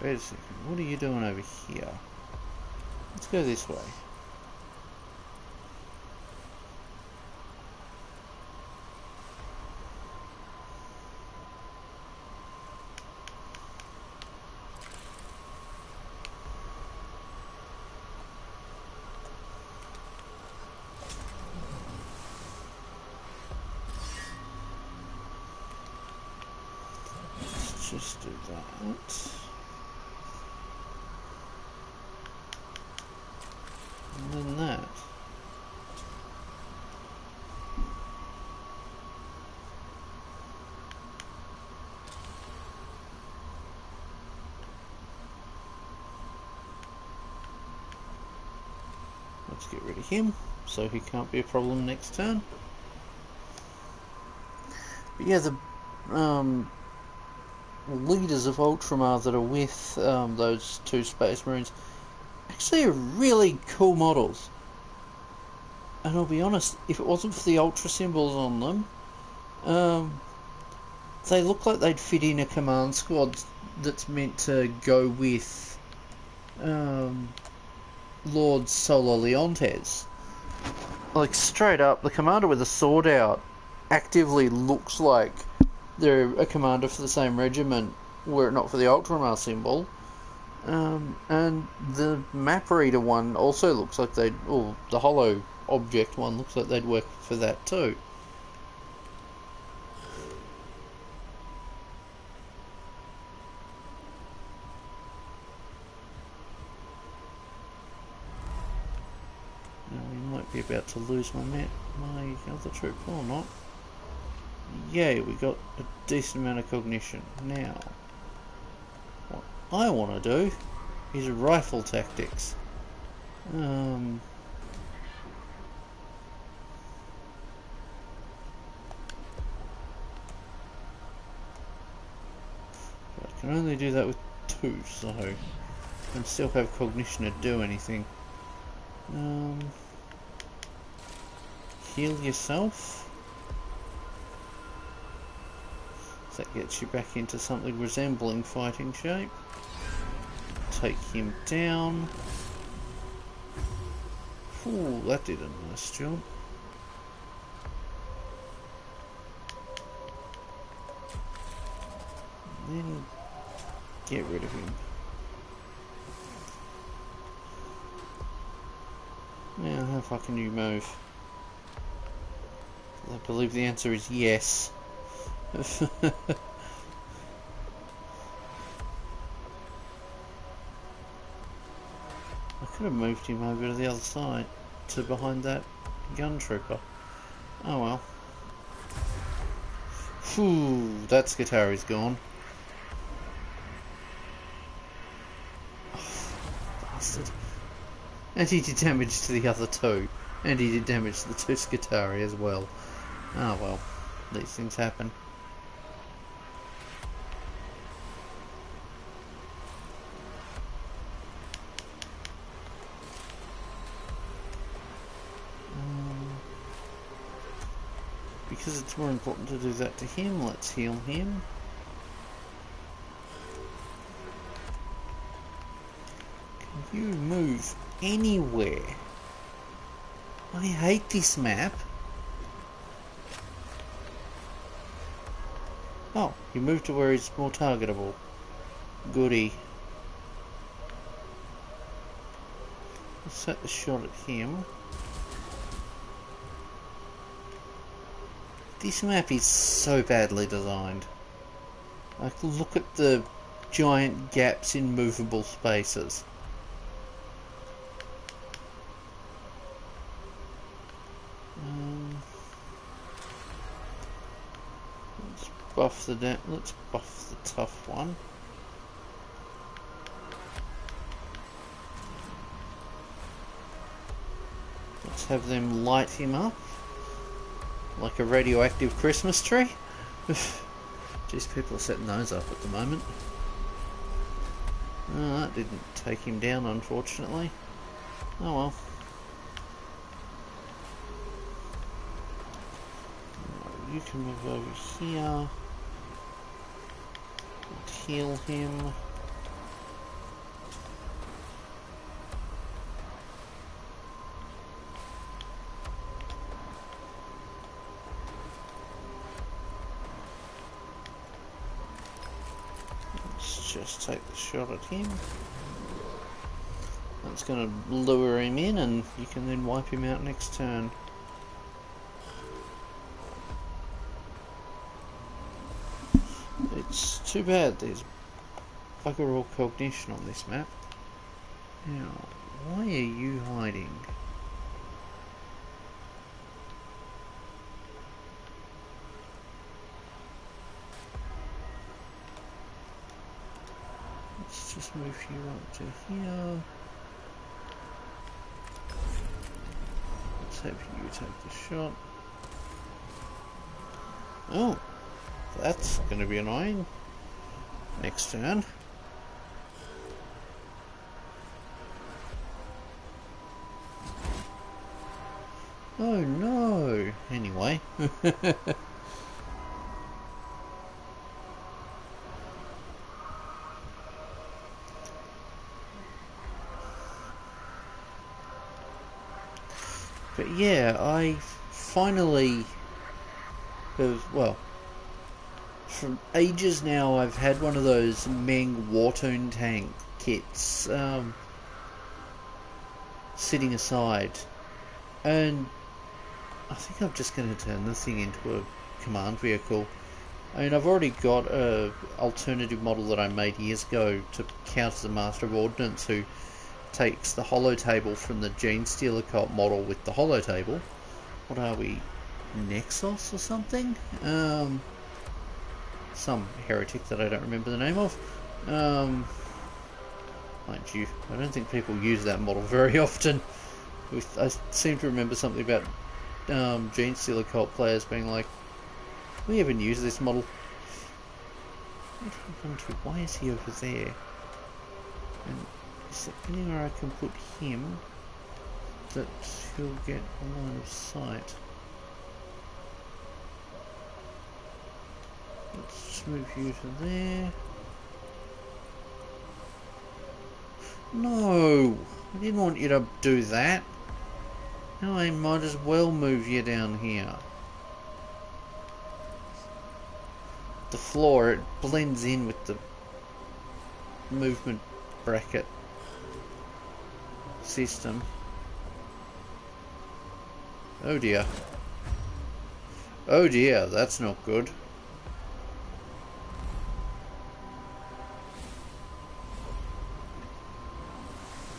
Wait a second, what are you doing over here? Let's go this way. Just do that. And then that. Let's get rid of him, so he can't be a problem next turn. But yeah, the leaders of Ultramar that are with those two Space Marines actually are really cool models. And I'll be honest, if it wasn't for the Ultra symbols on them, they look like they'd fit in a command squad that's meant to go with Lord Solo Leontes. Like, straight up, the commander with a sword out actively looks like they're a commander for the same regiment, were it not for the Ultramar symbol. And the map reader one also looks like they'd, or the hollow object one looks like they'd work for that too. Now we might be about to lose my other troop or not. Yay, we got a decent amount of cognition. Now, what I want to do is rifle tactics. I can only do that with 2, so I can still have cognition to do anything. Heal yourself. That gets you back into something resembling fighting shape. Take him down. Ooh, that did a nice job. And then get rid of him. Now, how far can you move? I believe the answer is yes. I could have moved him over to the other side, to behind that gun trooper. Oh well. Phew, that Skitari's gone. Oh, bastard. And he did damage to the other 2. And he did damage to the 2 Skitari as well. Oh well, these things happen. Because it's more important to do that to him, let's heal him. Can you move anywhere? I hate this map. Oh, he moved to where he's more targetable. Goody. Let's set the shot at him. This map is so badly designed. Like, look at the giant gaps in movable spaces. Let's buff the tough one. Let's have them light him up like a radioactive Christmas tree. Jeez, people are setting those up at the moment. Oh, that didn't take him down, unfortunately. Oh well. You can move over here. Heal him. Let's just take the shot at him. That's going to lure him in, and you can then wipe him out next turn. It's too bad there's bugger all cognition on this map. Now, why are you hiding? Let's just move you up to here. have you take the shot. Oh, that's going to be annoying. Next turn. Oh no! Anyway. But yeah, I finally have, well, for ages now I've had one of those Meng Wartoon tank kits sitting aside, and I think I'm just going to turn this thing into a command vehicle. I mean, I've already got a alternative model that I made years ago to counter the Master of Ordnance, who takes the hollow table from the Gene Stealer cult model with the hollow table. What are we? Nexus or something? Some heretic that I don't remember the name of. Mind you, I don't think people use that model very often. I seem to remember something about Gene Stealer cult players being like, we haven't used this model. What did he come to? Why is he over there? And is there anywhere I can put him that he'll get a line of sight? Let's just move you to there. No! I didn't want you to do that. Now I might as well move you down here. The floor, it blends in with the movement bracket system. Oh dear. Oh dear, that's not good.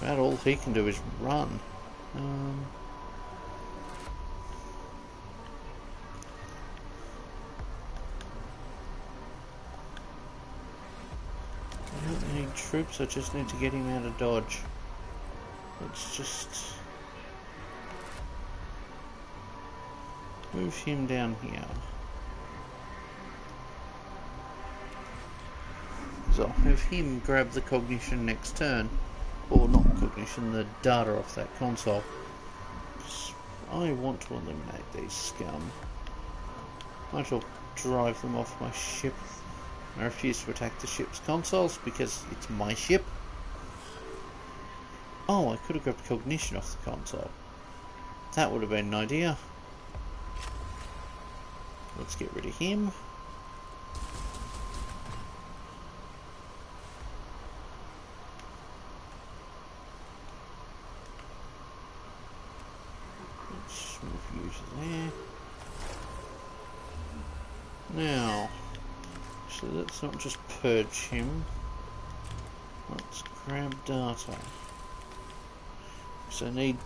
About all he can do is run. I don't need troops, I just need to get him out of dodge. Let's just move him down here. So I'll have him grab the cognition next turn. Or not cognition, the data off that console. I want to eliminate these scum. I shall drive them off my ship. I refuse to attack the ship's consoles because it's my ship. Oh, I could have grabbed cognition off the console. That would have been an idea. Let's get rid of him. Let's move you to there. Now, so let's not just purge him. Let's grab data. So I need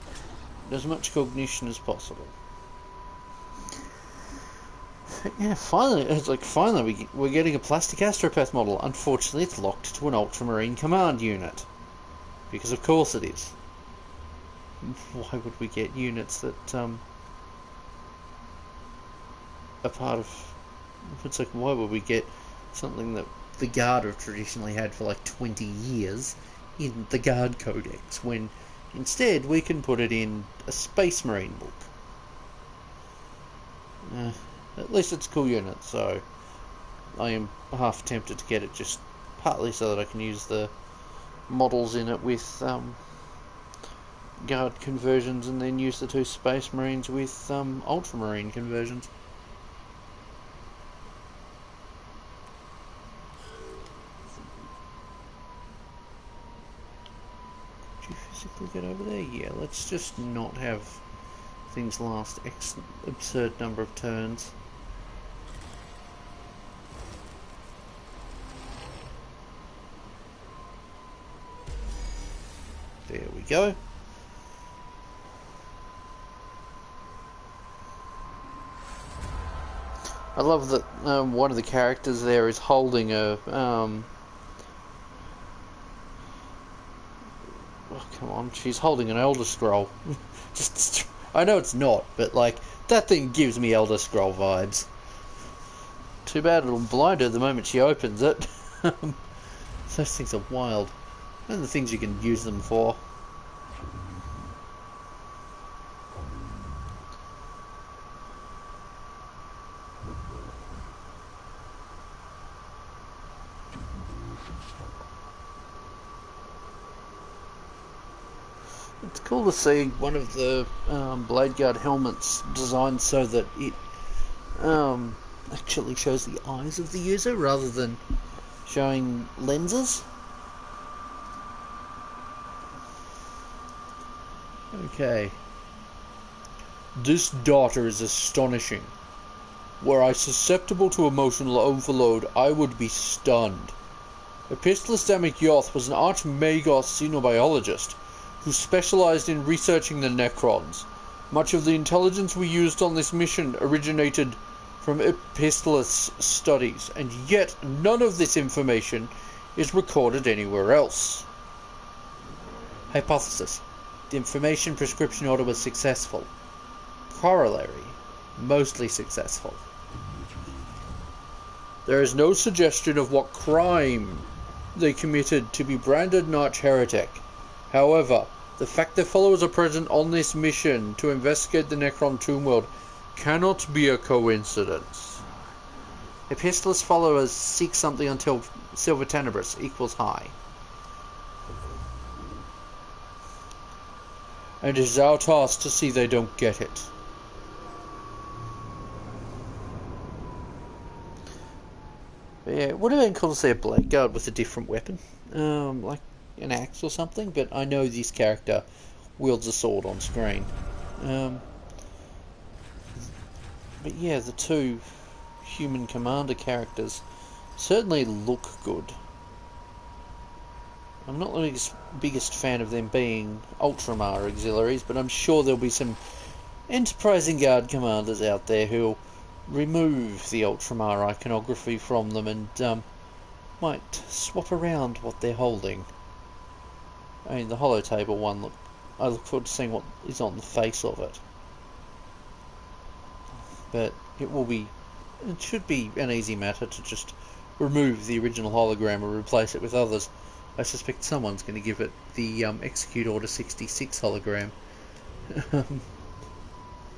as much cognition as possible. Yeah, finally, it's like finally we're getting a plastic astropath model. Unfortunately, it's locked to an ultramarine command unit. Because of course it is. Why would we get units that are part of... It's like, why would we get something that the Guard have traditionally had for like 20 years in the Guard Codex, when instead we can put it in a Space Marine book? At least it's a cool unit, so I am half tempted to get it, just partly so that I can use the models in it with Guard conversions, and then use the two Space Marines with Ultramarine conversions. Could you physically get over there? Yeah, let's just not have things last absurd number of turns. There we go. I love that one of the characters there is holding a oh, come on, she's holding an Elder Scroll. Just I know it's not, but like, that thing gives me Elder Scroll vibes. Too bad it'll blind her the moment she opens it. Those things are wild. And the things you can use them for. It's cool to see one of the Blade Guard helmets designed so that it actually shows the eyes of the user rather than showing lenses. Okay. This data is astonishing. Were I susceptible to emotional overload, I would be stunned. Epistolis Damocyoth was an arch-magos xenobiologist who specialized in researching the Necrons. Much of the intelligence we used on this mission originated from Epistolis studies, and yet none of this information is recorded anywhere else. Hypothesis. The information prescription order was successful. Corollary. Mostly successful. There is no suggestion of what crime they committed to be branded an arch-heretic. However, the fact their followers are present on this mission to investigate the Necron tomb world cannot be a coincidence. Epistolis followers seek something until Silver Tenebris equals high. And it is our task to see they don't get it. But yeah, it would have been cool to see a Blade Guard with a different weapon. Like an axe or something, but I know this character wields a sword on screen. But yeah, the two human commander characters certainly look good. I'm not the biggest fan of them being Ultramar auxiliaries, but I'm sure there'll be some enterprising guard commanders out there who'll remove the Ultramar iconography from them and might swap around what they're holding. I mean, the holotable one, I look forward to seeing what is on the face of it. But it should be an easy matter to just remove the original hologram or replace it with others. I suspect someone's going to give it the Execute Order 66 hologram.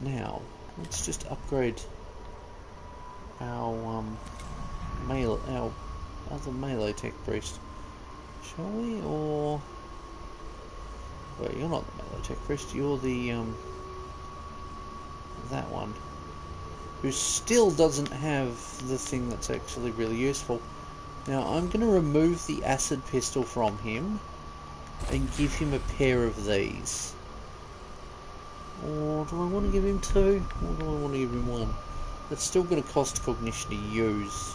Now, let's just upgrade our other melee tech priest, shall we? Or wait, you're not the melee tech priest. You're the that one, who still doesn't have the thing that's actually really useful. Now I'm going to remove the acid pistol from him and give him a pair of these. Or do I want to give him two? Or do I want to give him one? It's still going to cost cognition to use.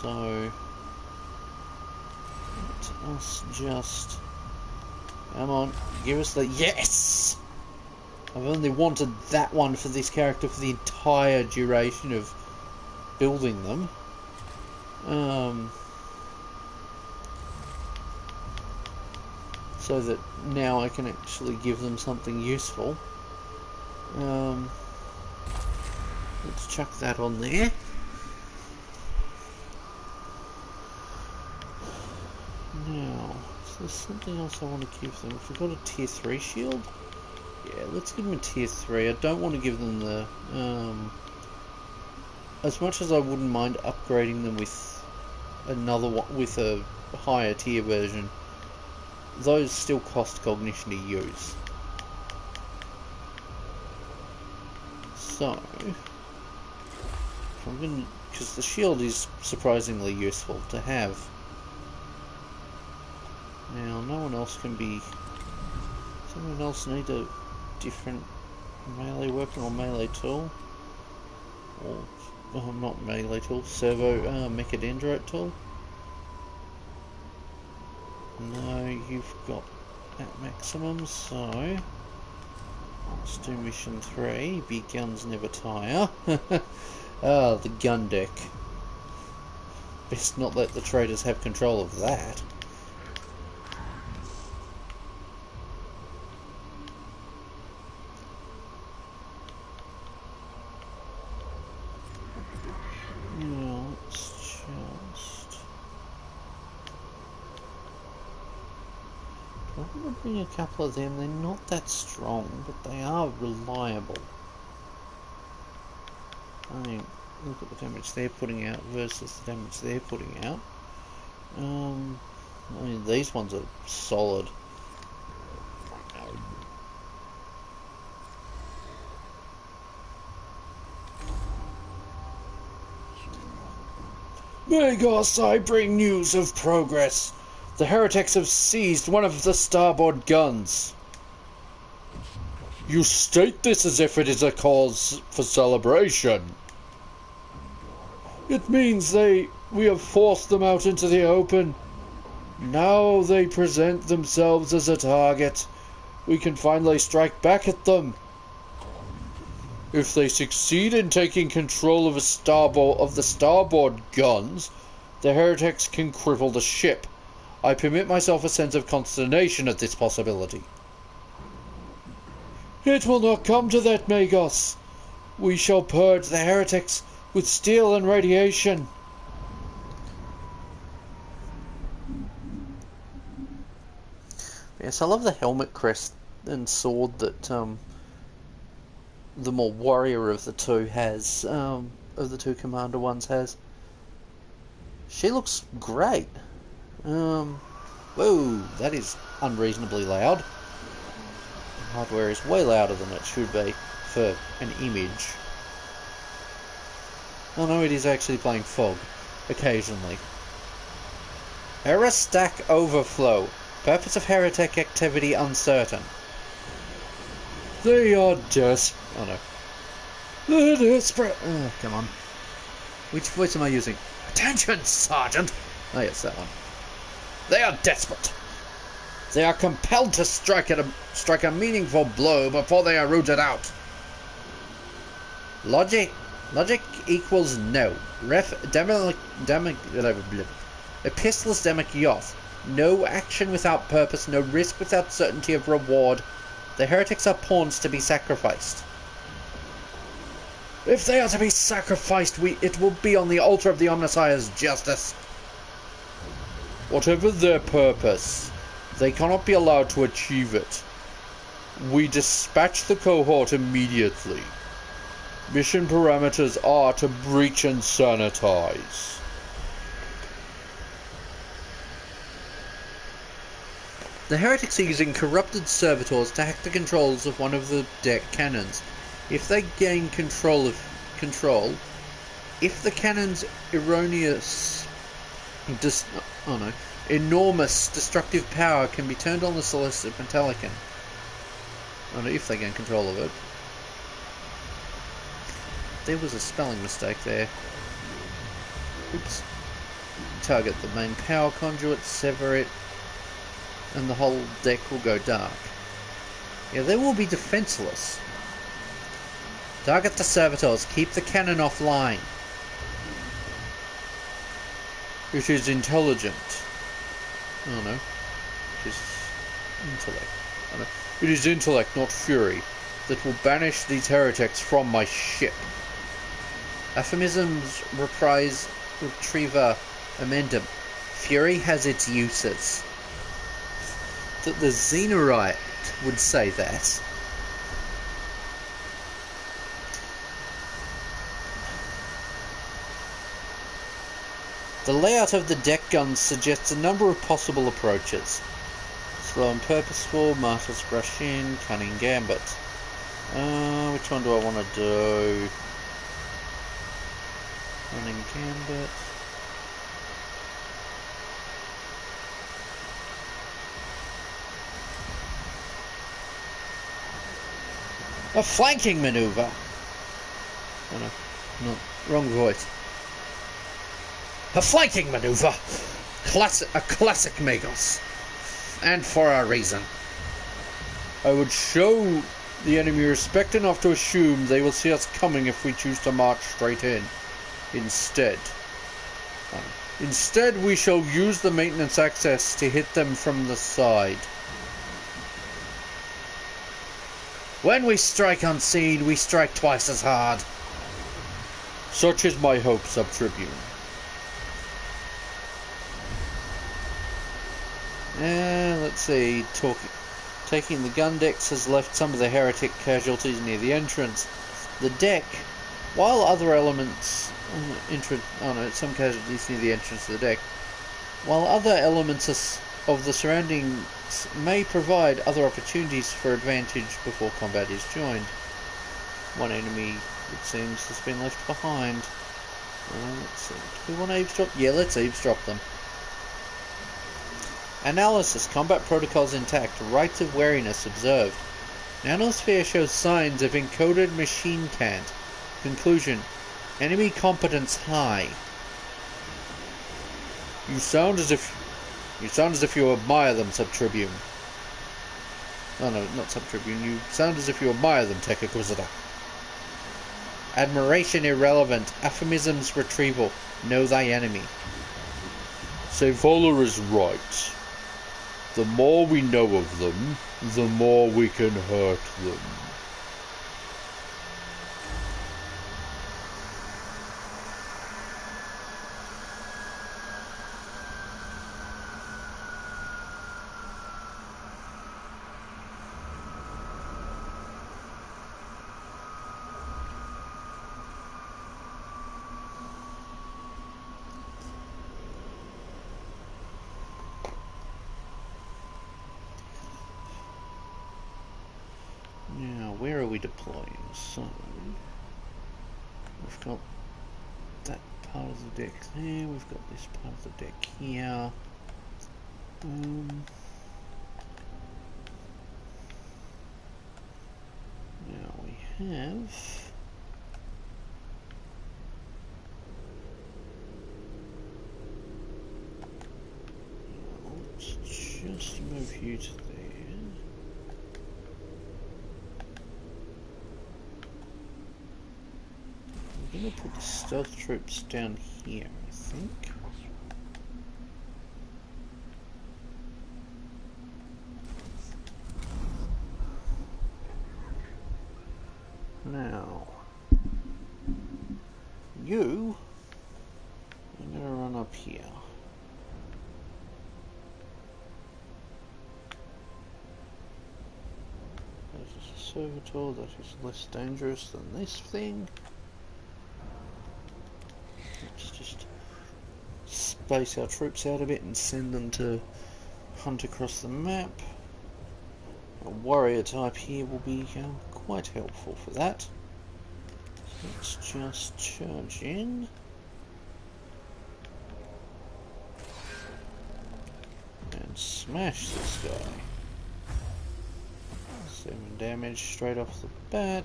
So let us just... Come on, give us the... Yes! I've only wanted that one for this character for the entire duration of building them. So that now I can actually give them something useful. Let's chuck that on there. Now, is there something else I want to give them? If we've got a tier 3 shield? Yeah, let's give them a tier 3. I don't want to give them the... as much as I wouldn't mind upgrading them with another one, with a higher tier version, those still cost cognition to use. So, I'm going, because the shield is surprisingly useful to have. Now, no one else can be... Does anyone else need a different melee weapon or melee tool? Or, not melee tool, servo mechadendrite tool? No, you've got at maximum, so... Let's do mission 3. Big guns never tire. Ah, the gun deck. Best not let the traders have control of that. I'm going to bring a couple of them. They're not that strong, but they are reliable. I mean, look at the damage they're putting out versus the damage they're putting out. I mean, these ones are solid. Magos, I bring news of progress. The heretics have seized one of the starboard guns. You state this as if it is a cause for celebration. It means we have forced them out into the open. Now they present themselves as a target. We can finally strike back at them. If they succeed in taking control of the starboard guns, the heretics can cripple the ship. I permit myself a sense of consternation at this possibility. It will not come to that, Magos. We shall purge the heretics with steel and radiation. Yes, I love the helmet crest and sword that the more warrior of the two has, of the two commander ones has. She looks great. Whoa, that is unreasonably loud. The hardware is way louder than it should be for an image. Oh no, it is actually playing fog, occasionally. Stack overflow. Purpose of heretic activity uncertain. They are desperate. Oh no. They're desperate. Oh, come on. Which voice am I using? Attention, Sergeant. Oh yes, that one. They are desperate. They are compelled to strike a meaningful blow before they are rooted out. Logic equals no. Epistolis demikios. No action without purpose, no risk without certainty of reward. The heretics are pawns to be sacrificed. If they are to be sacrificed, it will be on the altar of the Omnissiah's justice. Whatever their purpose, they cannot be allowed to achieve it. We dispatch the cohort immediately. Mission parameters are to breach and sanitize. The heretics are using corrupted servitors to hack the controls of one of the deck cannons. If they gain if the cannon's enormous destructive power can be turned on the Sister Metalican. Oh no, if they gain control of it. There was a spelling mistake there. Oops. Target the main power conduit, sever it, and the whole deck will go dark. Yeah, they will be defenseless. Target the servitors, keep the cannon offline. It is intelligent. Oh no. It is intellect. Oh, no. It is intellect, not fury, that will banish these heretics from my ship. Aphorisms reprise retriever amendum. Fury has its uses. That the Xenorite would say that. The layout of the deck guns suggests a number of possible approaches. Slow and purposeful, Martyr's Rush In, Cunning Gambit. Which one do I want to do? Cunning Gambit. A flanking maneuver. Oh no, not wrong voice. A flanking maneuver. A classic Magos. And for a reason. I would show the enemy respect enough to assume they will see us coming if we choose to march straight in. Instead, we shall use the maintenance access to hit them from the side. When we strike unseen, we strike twice as hard. Such is my hope, Sub-Tribune. Let's let's see. Taking the gun decks has left some of the heretic casualties near the entrance. The deck, while other elements... some casualties near the entrance to the deck. While other elements of the surroundings may provide other opportunities for advantage before combat is joined. One enemy, it seems, has been left behind. Let's see. Do we want to eavesdrop? Yeah, let's eavesdrop them. Analysis. Combat protocols intact. Rites of wariness observed. Nanosphere shows signs of encoded machine cant. Conclusion. Enemy competence high. You sound as if you admire them, Sub-Tribune. Oh no, not Sub-Tribune. You sound as if you admire them, Tech Inquisitor. Admiration irrelevant. Aphorisms retrieval. Know thy enemy. Savola is right. The more we know of them, the more we can hurt them. Where are we deploying? So, we've got that part of the deck there, we've got this part of the deck here. Now we have... let's just move you to there. I'm going to put the stealth troops down here, I think. Now, you are going to run up here. That is a servitor that is less dangerous than this thing. Let's just space our troops out a bit and send them to hunt across the map. A warrior type here will be quite helpful for that. So let's just charge in. And smash this guy. 7 damage straight off the bat.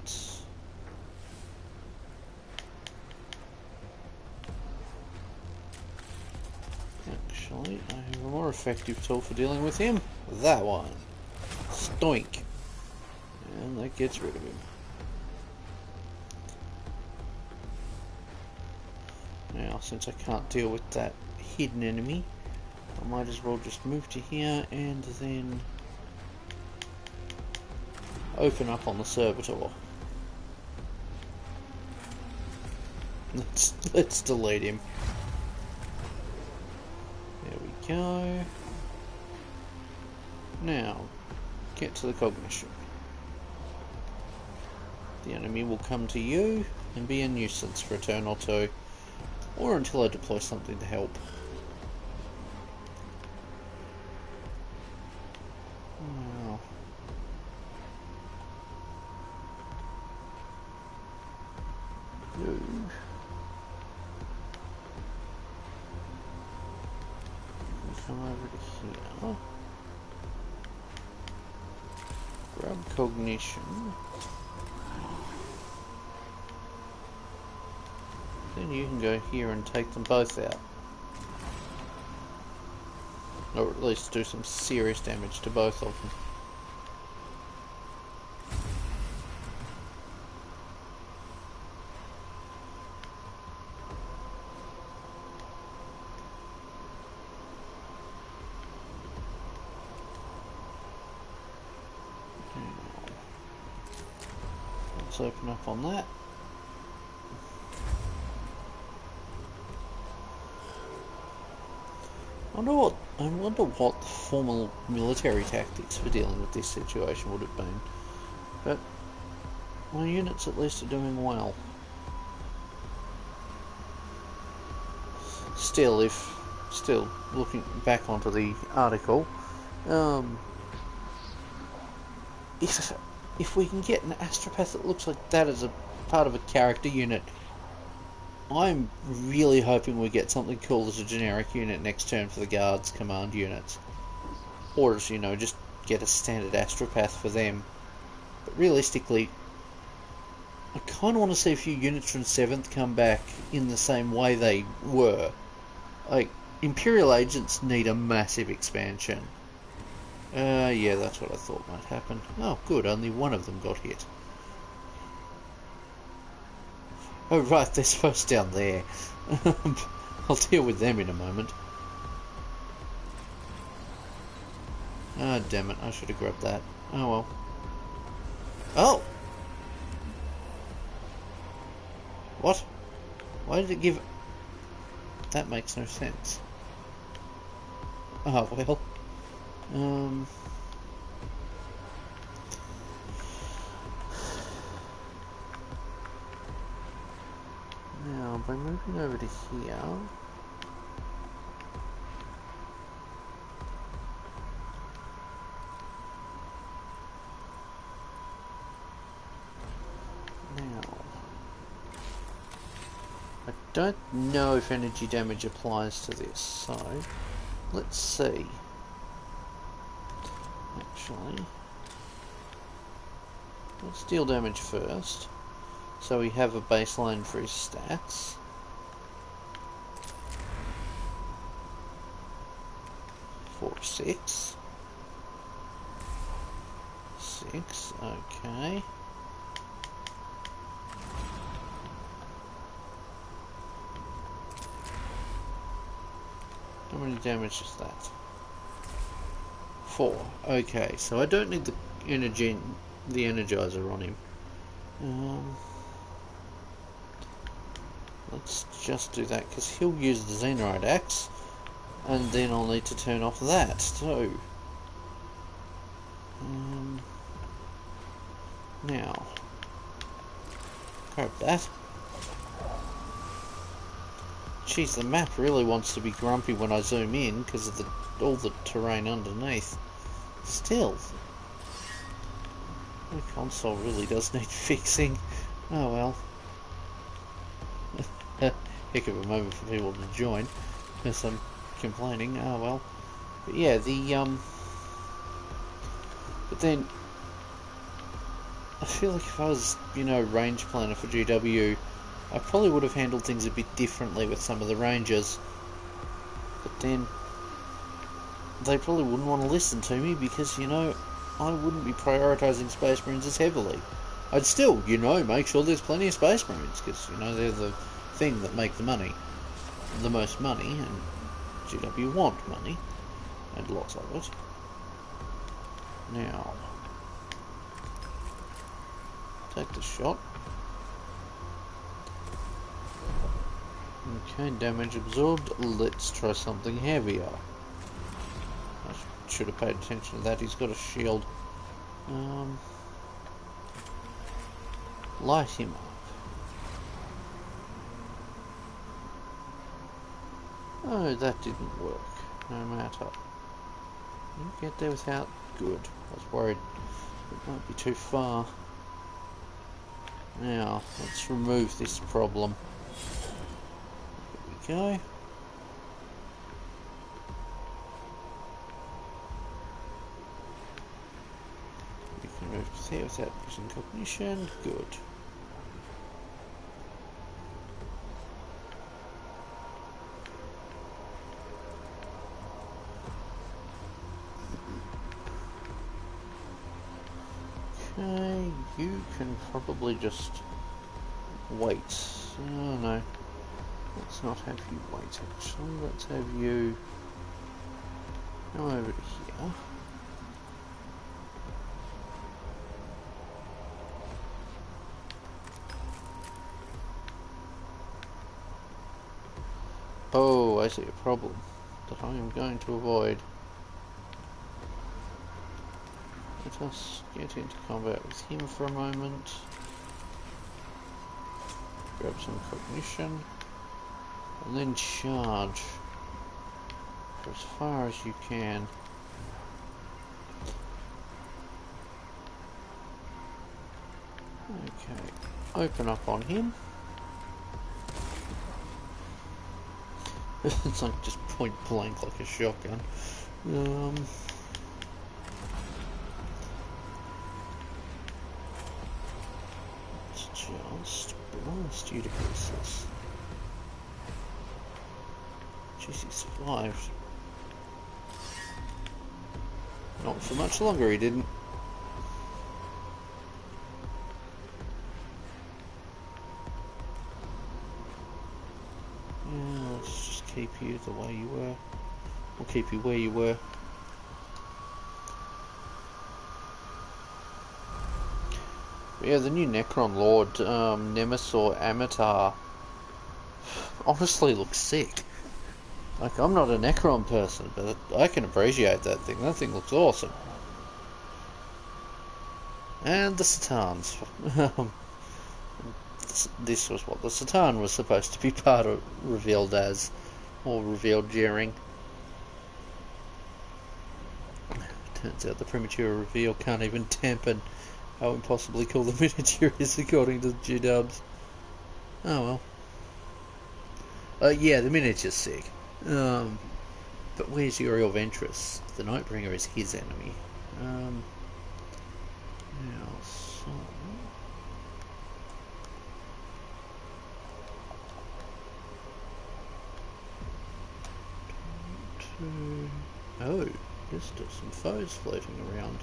Actually, I have a more effective tool for dealing with him. That one. Stoink. And that gets rid of him. Now, since I can't deal with that hidden enemy, I might as well just move to here and then open up on the servitor. Let's delete him. There we go. Now, get to the cognition. The enemy will come to you and be a nuisance for a turn or two, or until I deploy something to help. Now, you come over to here. Grab cognition. Then you can go here and take them both out. Or at least do some serious damage to both of them. Let's open up on that. I wonder what the formal military tactics for dealing with this situation would have been. But my units at least are doing well. Still, looking back onto the article, if we can get an astropath that looks like that as a part of a character unit, I'm really hoping we get something cool as a generic unit next turn for the guards command units. Or as, just get a standard astropath for them. But realistically, I kind of want to see a few units from 7th come back in the same way they were. Like, Imperial Agents need a massive expansion. Yeah, that's what I thought might happen. Oh, good, only one of them got hit. Oh, right, they're supposed down there. I'll deal with them in a moment. Ah, damn it, I should have grabbed that. Oh, well. Oh! What? Why did it give... That makes no sense. Oh, well. Now, by moving over to here... Now... I don't know if energy damage applies to this, so... Let's see. Actually... Let's deal damage first. So we have a baseline for his stats. For 6. 6, okay. How many damage is that? 4. Okay, so I don't need the energizer on him. Let's just do that, because he'll use the Xenorite Axe, and then I'll need to turn off that, so... now... grab that. Jeez, the map really wants to be grumpy when I zoom in, because of all the terrain underneath. Still... the console really does need fixing. Oh well. Heck of a moment for people to join, because I'm complaining. Oh well. But yeah, but then I feel like if I was, range planner for GW, I probably would have handled things a bit differently with some of the rangers. But then they probably wouldn't want to listen to me because, I wouldn't be prioritising Space Marines as heavily. I'd still, make sure there's plenty of Space Marines, because, they're the thing that make the money. The most money, and GW want money, and lots of it. Now, take the shot. Okay, damage absorbed. Let's try something heavier. I should have paid attention to that. He's got a shield. Light him up. Oh, that didn't work. No matter. You get there without... Good. I was worried it might be too far. Now, let's remove this problem. There we go. We can move to there without losing cognition. Good. Okay, you can probably just wait. Oh no, let's not have you wait actually, let's have you come over to here. Oh, I see a problem. that I am going to avoid. Let us get into combat with him for a moment. Grab some cognition. And then charge for as far as you can. Okay, open up on him. It's like just point blank like a shotgun. Let's just blast you to pieces. Jeez, he survived. Not for much longer, he didn't. Yeah, let's just keep you the way you were. We'll keep you where you were. But yeah, the new Necron Lord, Nemesis Amatar, honestly looks sick. Like, I'm not a Necron person, but I can appreciate that thing. That thing looks awesome. And the Satans. This was what the Satan was supposed to be part of, revealed as, or revealed during. Turns out the premature reveal can't even dampen how impossibly cool the miniature is, according to G-dubs. Oh well. Yeah, the miniature's sick. But where's Uriel Ventress? The Nightbringer is his enemy. Now, so... Oh, there's still some foes floating around.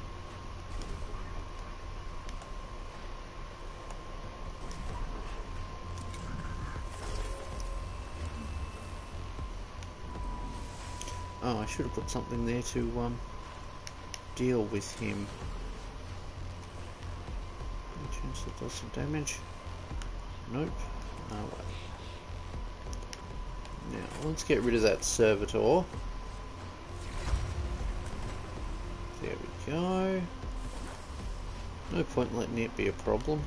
Oh, I should have put something there to deal with him. Any chance that does some damage? Nope. No way. Now, let's get rid of that servitor. There we go. No point in letting it be a problem.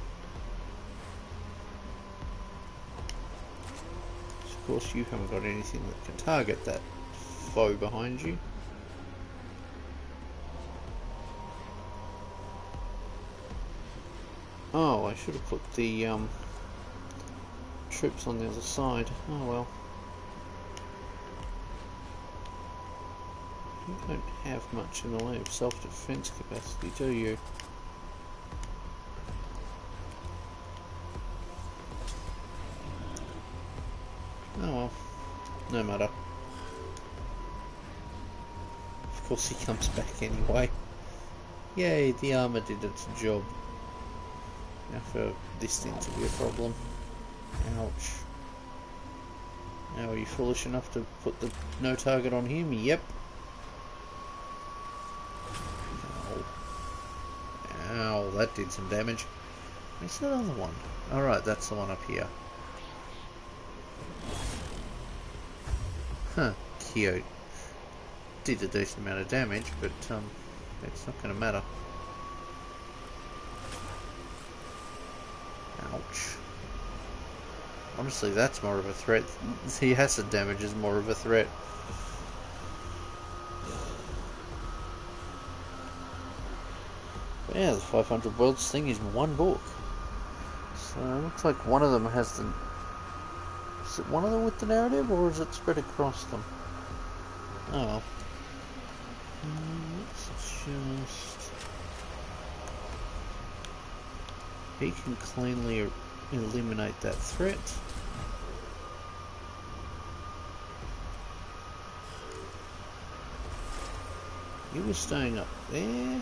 Of course, you haven't got anything that can target that foe behind you. Oh, I should have put the troops on the other side. Oh well. You don't have much in the way of self-defense capacity, do you? Oh well. No matter. Of course he comes back anyway. Yay, the armour did its job. Now for this thing to be a problem. Ouch. Now are you foolish enough to put the no target on him? Yep. Ow. Ow, that did some damage. Where's that other one? Alright, that's the one up here. Huh, cute. Did a decent amount of damage, but it's not going to matter. Ouch. Honestly, that's more of a threat. The acid damage is more of a threat. But yeah, the 500 Worlds thing is one book. So it looks like one of them has the... Is it one of them with the narrative, or is it spread across them? Oh well. Let's just... He can cleanly eliminate that threat. You were staying up there.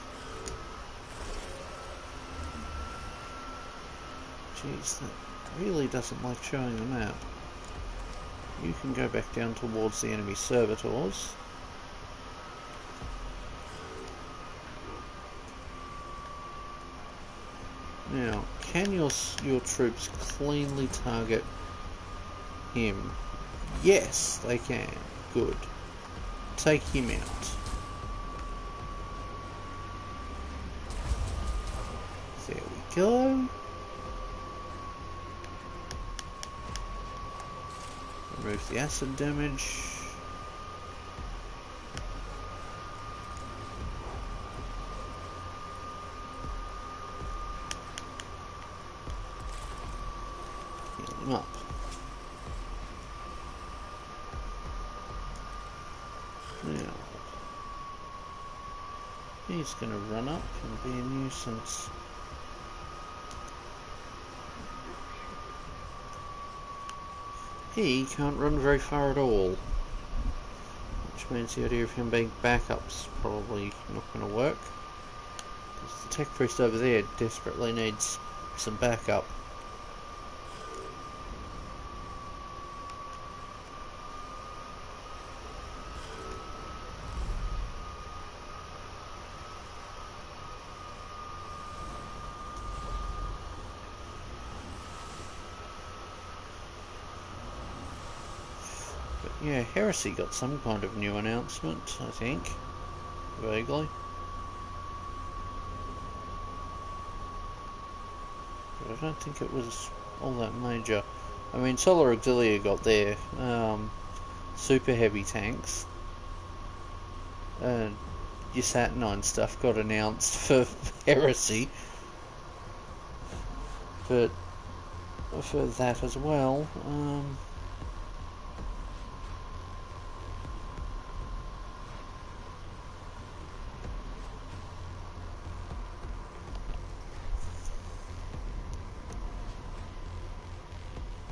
Jeez, that really doesn't like showing the map. You can go back down towards the enemy servitors. Now, can your troops cleanly target him? Yes, they can. Good. take him out. There we go. Remove the acid damage. Heal him up. Now, he's going to run up and be a nuisance. He can't run very far at all, which means the idea of him being backup's probably not going to work, because the tech priest over there desperately needs some backup. Yeah, Heresy got some kind of new announcement, I think, vaguely. But I don't think it was all that major. I mean, Solar Auxilia got their super heavy tanks. Your Saturnine stuff got announced for Heresy. But for that as well,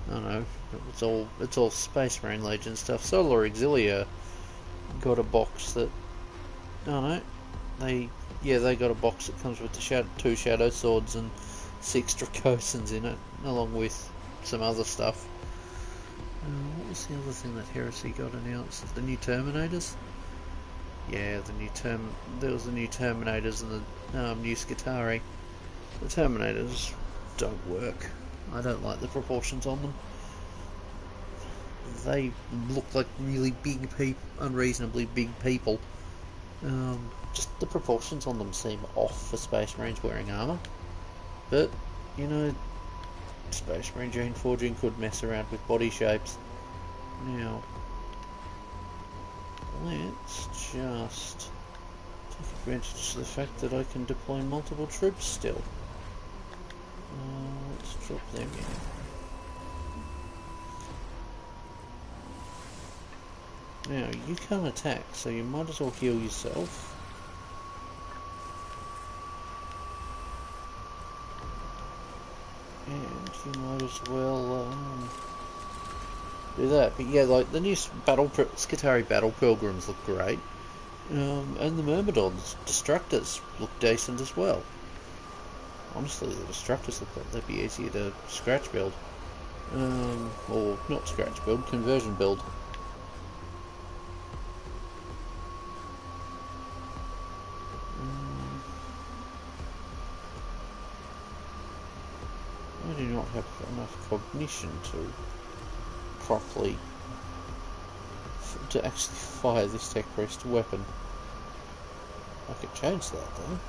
I don't know, it's all Space Marine Legion stuff. Solar Auxilia got a box that, I don't know, they got a box that comes with the 2 Shadow Swords and 6 Dracosans in it, along with some other stuff. What was the other thing that Heresy got announced? The new Terminators? Yeah, there was the new Terminators and the new Skitari. The Terminators don't work. I don't like the proportions on them. They look like really big people, unreasonably big people. Just the proportions on them seem off for Space Marines wearing armour. But, you know, Space Marine Gene Forging could mess around with body shapes. Now, let's just take advantage of the fact that I can deploy multiple troops still. Let's drop them in. Now, you can't attack, so you might as well heal yourself. And you might as well do that. But yeah, like the new Skitari Battle Pilgrims look great. And the Myrmidons Destructors look decent as well. Honestly, the Destructors look like they'd be easier to scratch build. Or not scratch build, conversion build. I do not have enough cognition to properly to actually fire this tech priest weapon. I could change that though.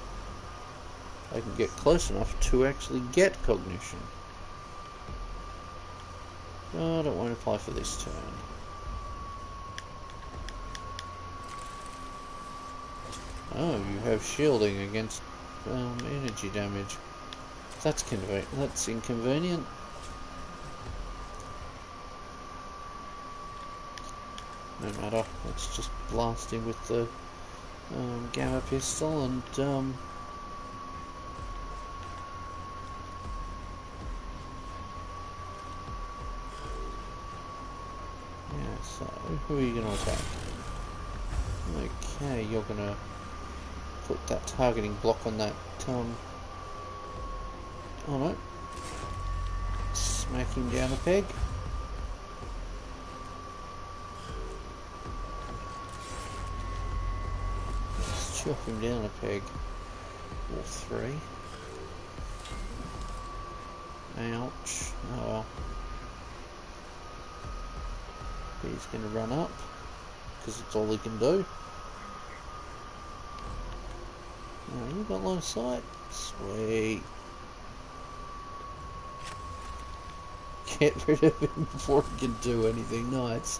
I can get close enough to actually get cognition. Oh, I don't want to apply for this turn. Oh, you have shielding against energy damage. That's convenient. That's inconvenient. No matter. Let's just blast him with the gamma pistol and yeah. So who are you going to attack? Okay, you're going to put that targeting block on that. Oh no. Smack him down a peg. Let's chop him down a peg. Or 3. Ouch. Oh well. He's going to run up. because it's all he can do. You got line of sight? Sweet. Get rid of him before he can do anything nice.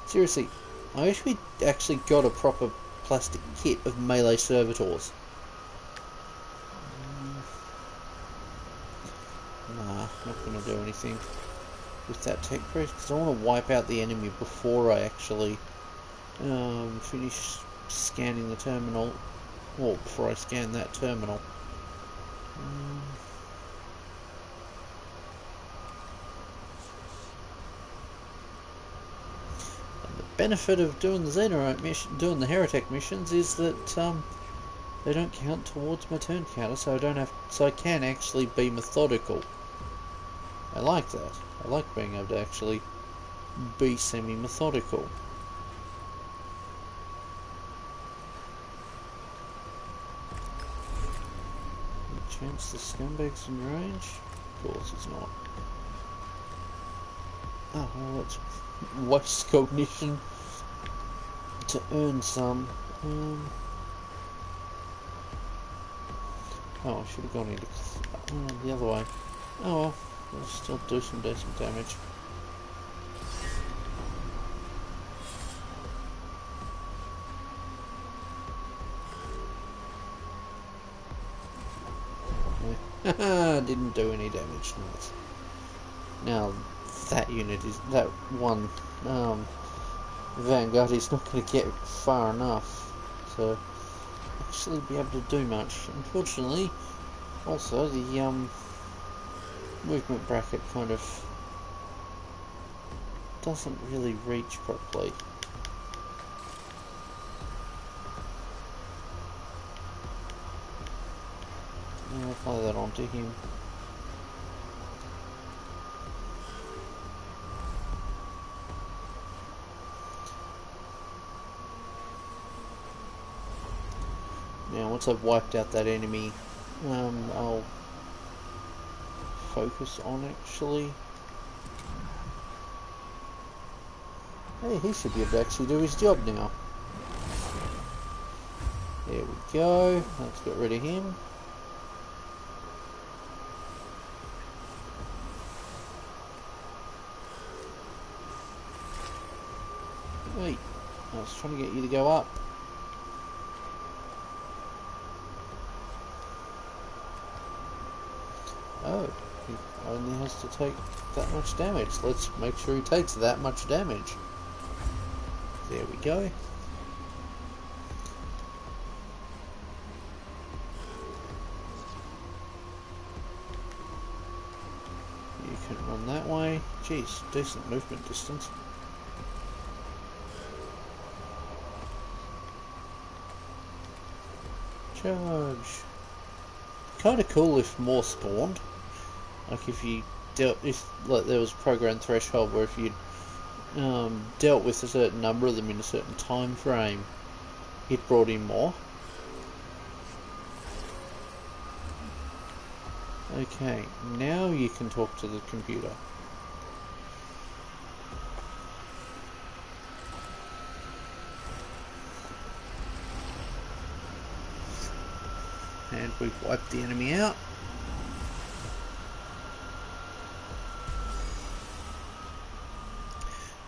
Seriously, I wish we'd actually got a proper plastic kit of melee servitors. Nah, not going to do anything with that tech priest, because I want to wipe out the enemy before I actually finish scanning the terminal, or before I scan that terminal. And the benefit of doing the Xenorite mission, doing the heretek missions, is that they don't count towards my turn counter, so I can actually be methodical. I like that. I like being able to actually be semi-methodical. Chance the scumbag's in range? Of course he's not. Oh, well, let's waste cognition to earn some. Oh, I should have gone into the other way. Oh well, we'll still do some decent damage. Didn't do any damage. Nice. Now that unit is that one Vanguard is not going to get far enough to actually be able to do much. Unfortunately, also the movement bracket kind of doesn't really reach properly. I'll apply that onto him. Now once I've wiped out that enemy, I'll focus on actually... Hey, he should be able to actually do his job now. There we go, let's get rid of him. Wait, I was trying to get you to go up. Oh, he only has to take that much damage. Let's make sure he takes that much damage. There we go. You can run that way. Jeez, decent movement distance. Charge. Kind of cool if more spawned. Like if you dealt, if like there was a program threshold where if you dealt with a certain number of them in a certain time frame, it brought in more. Okay, now you can talk to the computer. And we've wiped the enemy out.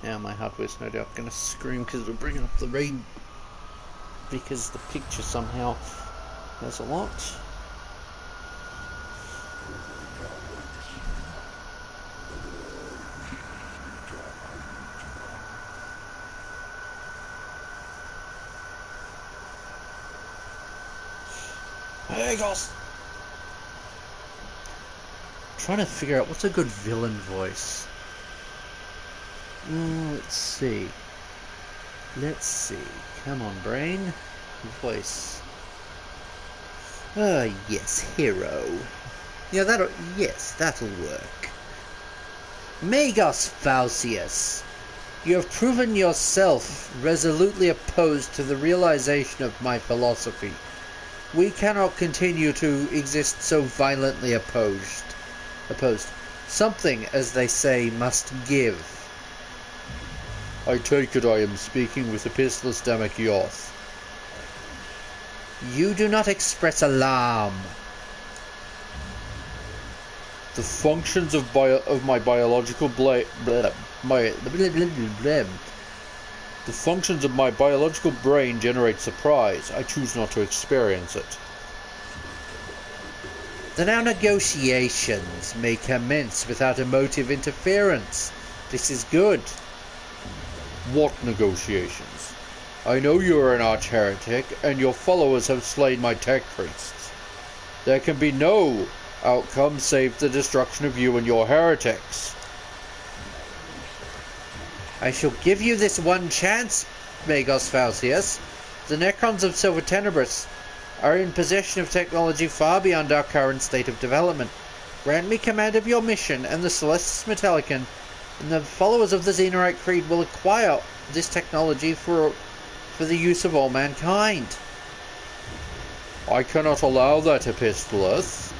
Now my hardware's no doubt going to scream because it'll bring up the read, because the picture somehow has a lot. Hey guys! Trying to figure out what's a good villain voice. Let's see. Come on, brain. Voice. Yes, hero. Yeah, that'll work. Magos Faucius, you have proven yourself resolutely opposed to the realization of my philosophy. We cannot continue to exist so violently opposed. Something, as they say, must give. I take it I am speaking with Epistolus Damakios. You do not express alarm. The functions of my biological the functions of my biological brain generate surprise. I choose not to experience it. Then our negotiations may commence without emotive interference. This is good. What negotiations? I know you are an arch-heretic, and your followers have slain my tech priests. There can be no outcome save the destruction of you and your heretics. I shall give you this one chance, Magos Falcius. The Necrons of Silver Tenebris are in possession of technology far beyond our current state of development. Grant me command of your mission, and the Caestus Metalican and the followers of the Xenorite Creed will acquire this technology for the use of all mankind. I cannot allow that, Epistolus.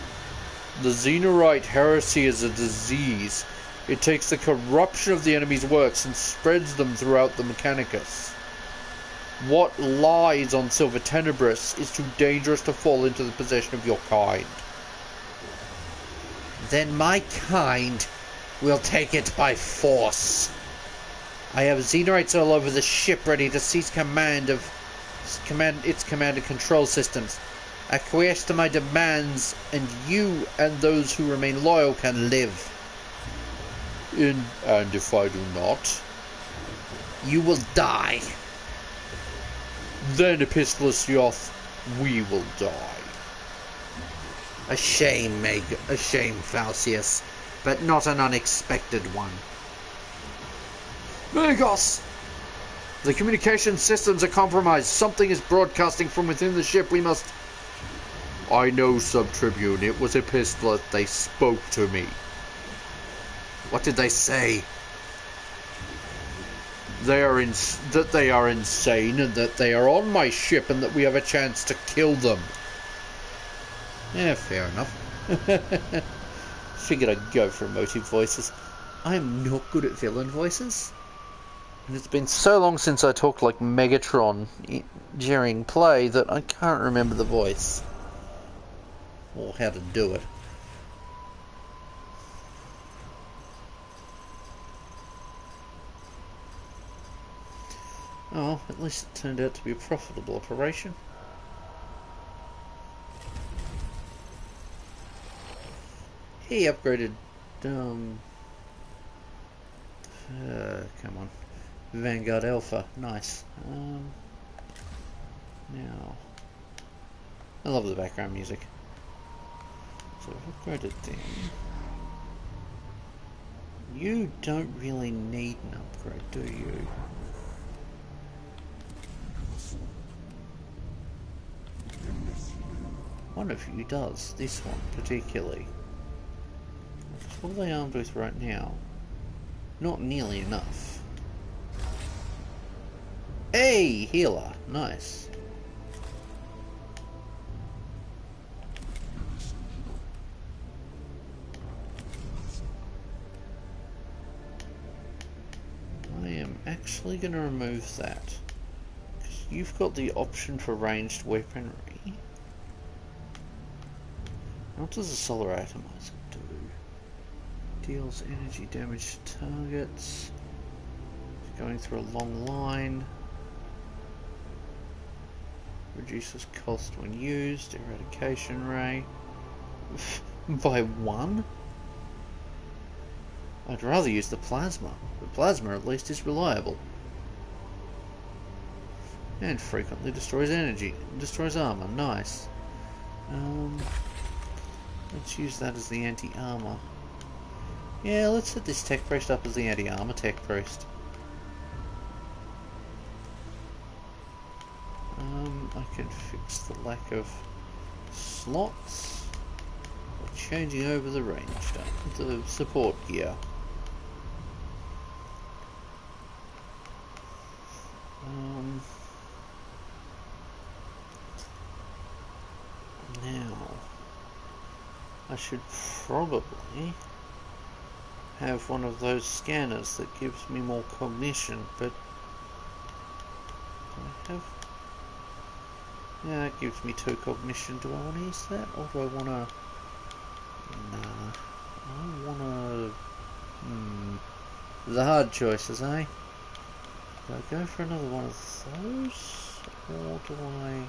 The Xenorite heresy is a disease. It takes the corruption of the enemy's works and spreads them throughout the Mechanicus. What lies on Silver Tenebris is too dangerous to fall into the possession of your kind. Then my kind will take it by force. I have Xenorites all over the ship ready to seize its command and control systems. Acquiesce to my demands, and you and those who remain loyal can live. And if I do not? You will die. Then, Epistolus Yoth, we will die. A shame, Falcius, but not an unexpected one. Magos! The communication systems are compromised. Something is broadcasting from within the ship. We must... I know, Sub-Tribune. It was Epistolus. They spoke to me. What did they say? That they are insane, and that they are on my ship, and that we have a chance to kill them. Yeah, fair enough. Figured I'd go for emotive voices. I'm not good at villain voices. And it's been so long since I talked like Megatron during play that I can't remember the voice. Or how to do it. Oh, at least it turned out to be a profitable operation. He upgraded, come on, Vanguard Alpha, nice. Now, I love the background music. So I've upgraded them. You don't really need an upgrade, do you? One of you does, this one particularly. What are they armed with right now? Not nearly enough. Hey, healer, nice. I am actually going to remove that. Because you've got the option for ranged weaponry. What does the solar atomizer do? Deals energy damage to targets. Going through a long line. Reduces cost when used. Eradication ray. By 1? I'd rather use the plasma. The plasma at least is reliable. And frequently destroys energy. Destroys armor. Nice. Let's use that as the anti-armor. Yeah, let's set this tech priest up as the anti-armor tech priest. I can fix the lack of slots by changing over the range stuff, the support gear. Now I should probably have one of those scanners that gives me more cognition, but do I have... Yeah, that gives me 2 cognition. Do I want to use that, or do I want to... Nah, I want to... The hard choices, eh? Do I go for another one of those, or do I...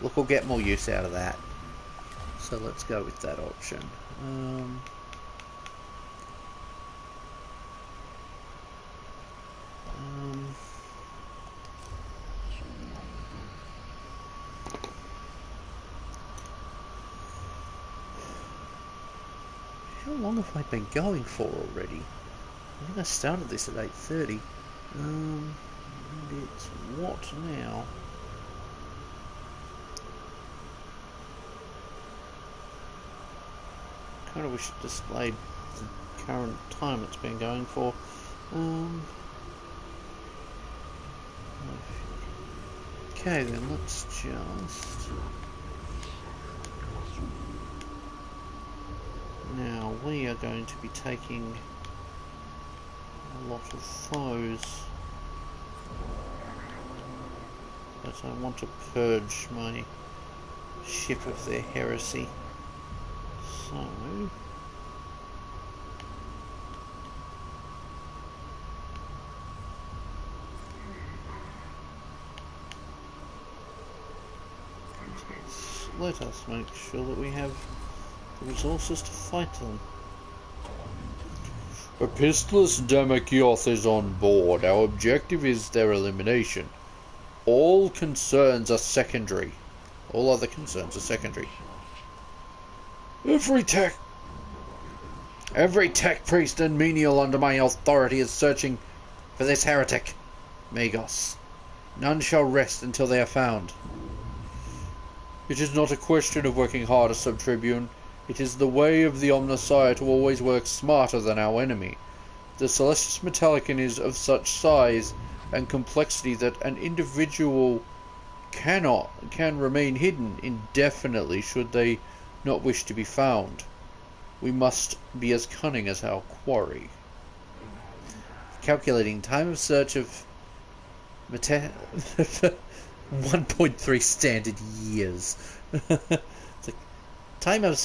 Look, we'll get more use out of that. So let's go with that option. How long have I been going for already? I think I started this at 8:30. And it's what now? I kind of wish it displayed the current time it's been going for. Okay, then let's just... Now we are going to be taking a lot of those, but I want to purge my ship of their heresy. So let us make sure that we have the resources to fight them. Epistlus Damakioth is on board. Our objective is their elimination. All concerns are secondary. All other concerns are secondary. Every tech priest and menial under my authority is searching for this heretic, Magos. None shall rest until they are found. It is not a question of working harder, Sub-Tribune. It is the way of the Omnissiah to always work smarter than our enemy. The Caestus Metalican is of such size and complexity that an individual can remain hidden indefinitely should they not wish to be found. We must be as cunning as our quarry. Calculating time of search of 1.3 standard years. Time to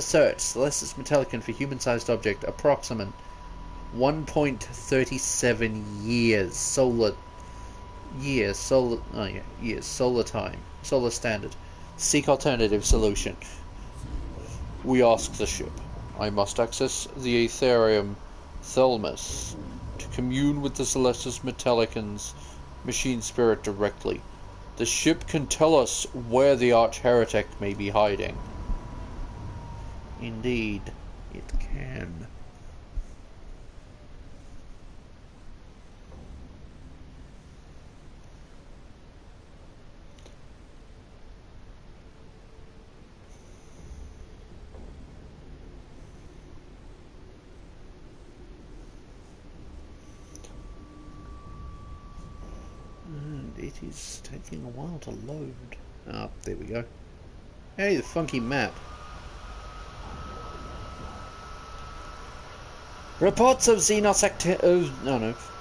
search Caestus Metalican for human-sized object approximate 1.37 years. Solar time. Solar standard. Seek alternative solution. We ask the ship. I must access the Aetherium Thelmus to commune with the Caestus Metalican's machine spirit directly. The ship can tell us where the arch-heretic may be hiding. Indeed, it can. And it is taking a while to load. Ah, there we go. Hey, the funky map. Reports of Xenos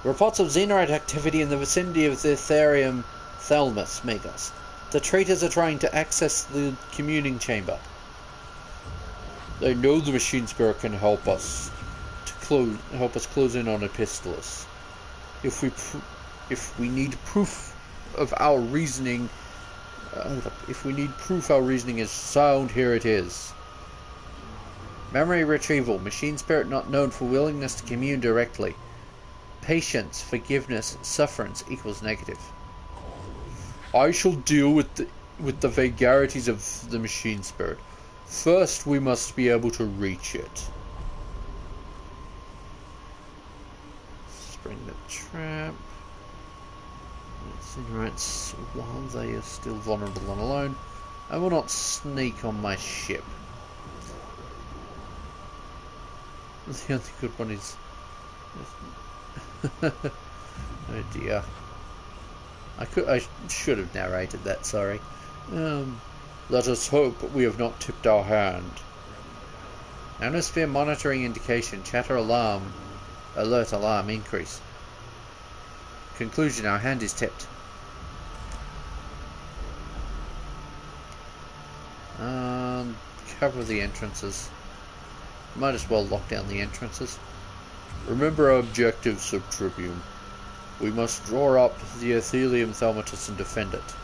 Xenorite activity in the vicinity of the Aetherium Thelmus, Magos. The traitors are trying to access the communing chamber. They know the machine spirit can help us close in on Epistlus. If we need proof of our reasoning, our reasoning is sound, here it is. Memory retrieval. Machine spirit not known for willingness to commune directly. Patience, forgiveness, sufferance equals negative. I shall deal with the vagaries of the machine spirit. First, we must be able to reach it. Spring the trap. Incinerates while they are still vulnerable and alone. I will not sneak on my ship. The only good one is... oh dear. I should have narrated that, sorry. Let us hope we have not tipped our hand. Nanosphere monitoring indication. Chatter alarm. Alert alarm increase. Conclusion, our hand is tipped. Cover the entrances. Might as well lock down the entrances. Remember our objective, Sub-Tribune. We must draw up the Aethelium Thaumatus and defend it.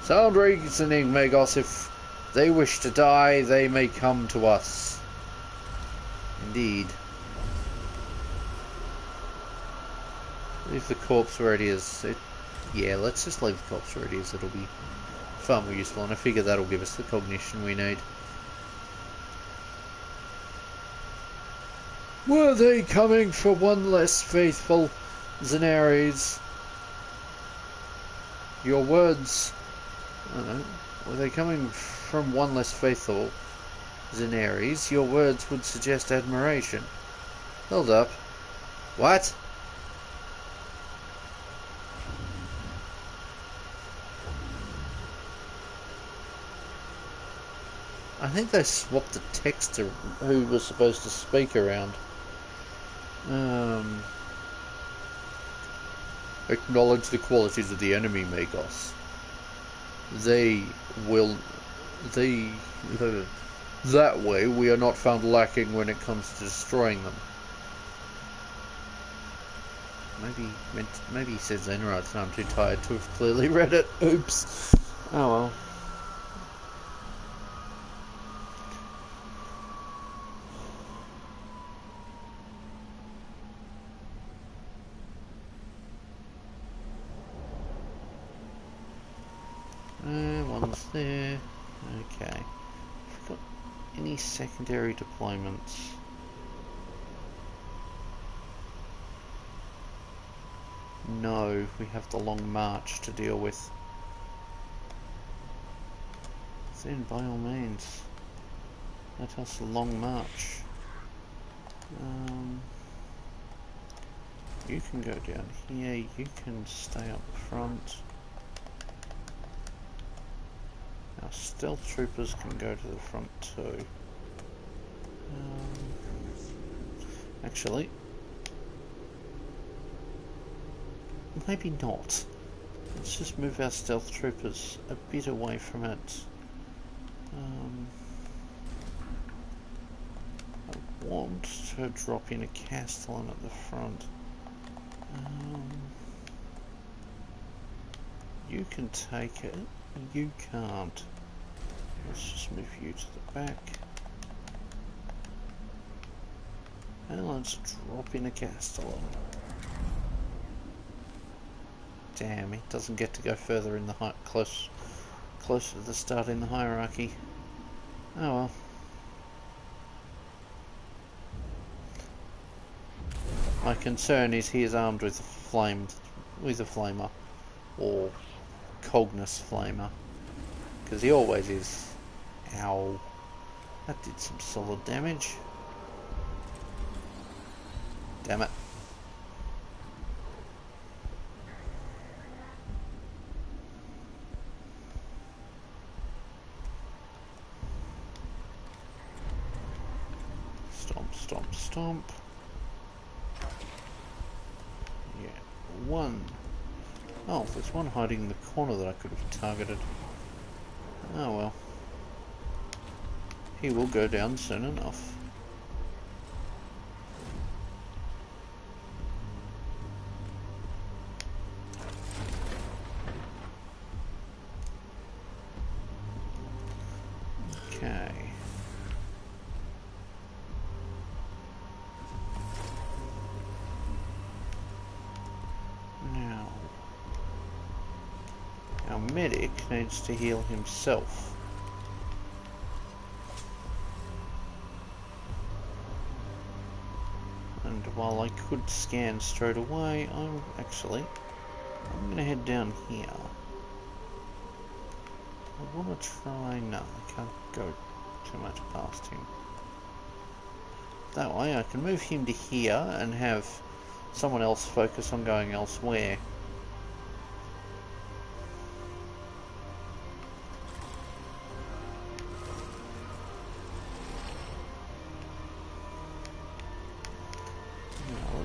Sound reasoning, Magos. If they wish to die, they may come to us. Indeed. Leave the corpse where it is. Yeah, let's just leave the corpse where it is. It'll be far more useful, and I figure that'll give us the cognition we need. Were they coming for one less faithful, Zenaries? Your words... I don't know. Were they coming from one less faithful, Zenaries? Your words would suggest admiration. Hold up. What? I think they swapped the text to who was supposed to speak around. Acknowledge the qualities of the enemy, Magos. That way we are not found lacking when it comes to destroying them. Maybe he says Zenrites and I'm too tired to have clearly read it. Oops. Oh well. One's there. Okay. Got any secondary deployments? No, we have the long march to deal with. Then by all means, let us a long march. You can go down here, you can stay up front. Our stealth troopers can go to the front too. Actually, maybe not. Let's just move our stealth troopers a bit away from it. I want to drop in a castellan at the front. You can take it, you can't. Let's just move you to the back. And let's drop in a castellan. Damn, it doesn't get to go further in the closer to the start in the hierarchy. Oh well. My concern is he is armed with a flamer, or Cognus flamer, because he always is. Ow! That did some solid damage. Damn it. Stomp, stomp, stomp. Yeah, one. Oh, there's one hiding in the corner that I could have targeted. Oh well. He will go down soon enough. Okay. Now, our medic needs to heal himself. And while I could scan straight away, I'm going to head down here. I want to try... no, I can't go too much past him. That way I can move him to here and have someone else focus on going elsewhere.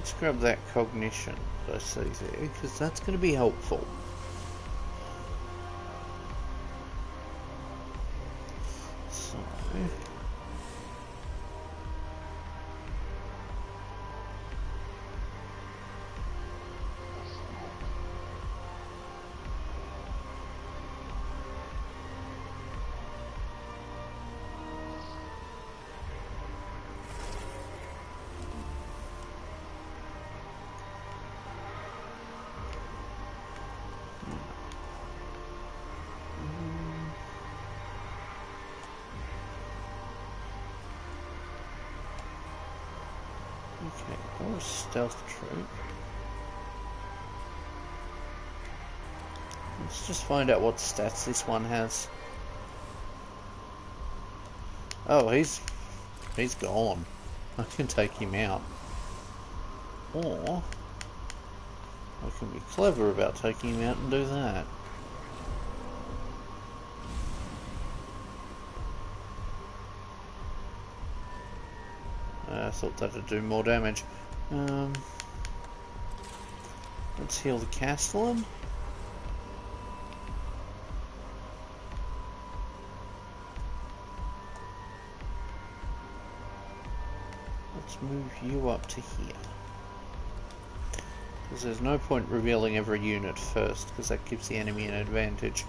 let's grab that cognition that I see there, because that's going to be helpful. So... Okay, or a stealth troop. Let's just find out what stats this one has. Oh, he's gone. I can take him out. Or I can be clever about taking him out and do that. I thought that'd do more damage. Let's heal the Castellan. Let's move you up to here. Because there's no point revealing every unit first, because that gives the enemy an advantage.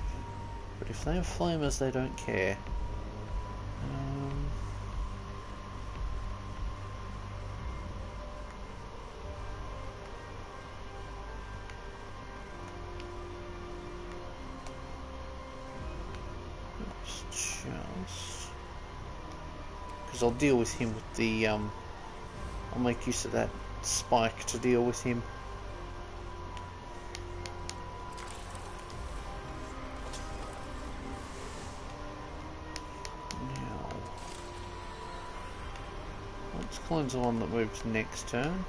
But if they have flamers, they don't care. Because I'll deal with him with the I'll make use of that spike to deal with him. Now let's cleanse the one that moves next turn.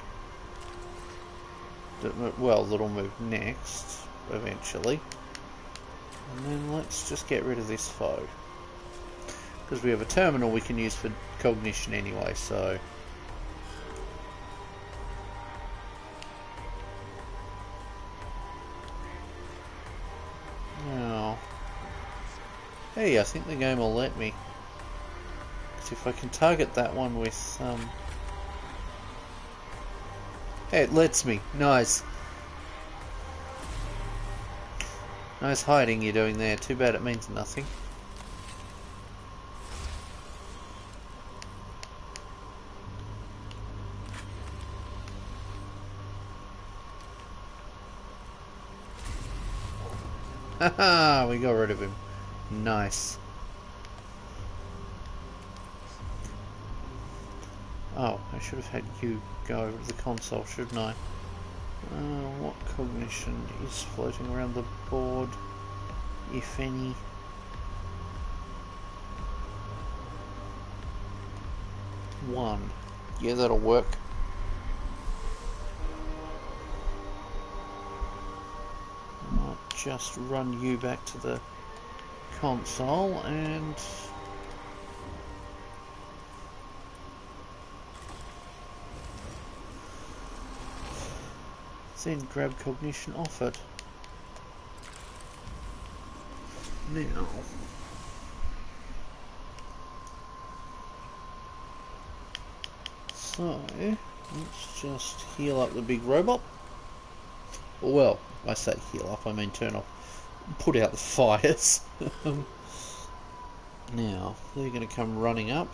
That'll move next eventually. And then let's just get rid of this foe. Because we have a terminal we can use for cognition anyway, so... Now... Hey, I think the game will let me. Because if I can target that one with... Hey, it lets me. Nice. Nice hiding you're doing there. Too bad it means nothing. Haha, we got rid of him. Nice. Oh, I should have had you go over to the console, shouldn't I? What cognition is floating around the board, if any? One. Yeah, that'll work. Just run you back to the console and then grab cognition off it. Now so let's just heal up the big robot. Well, I say heal up, I mean turn off, put out the fires. Now, they're going to come running up.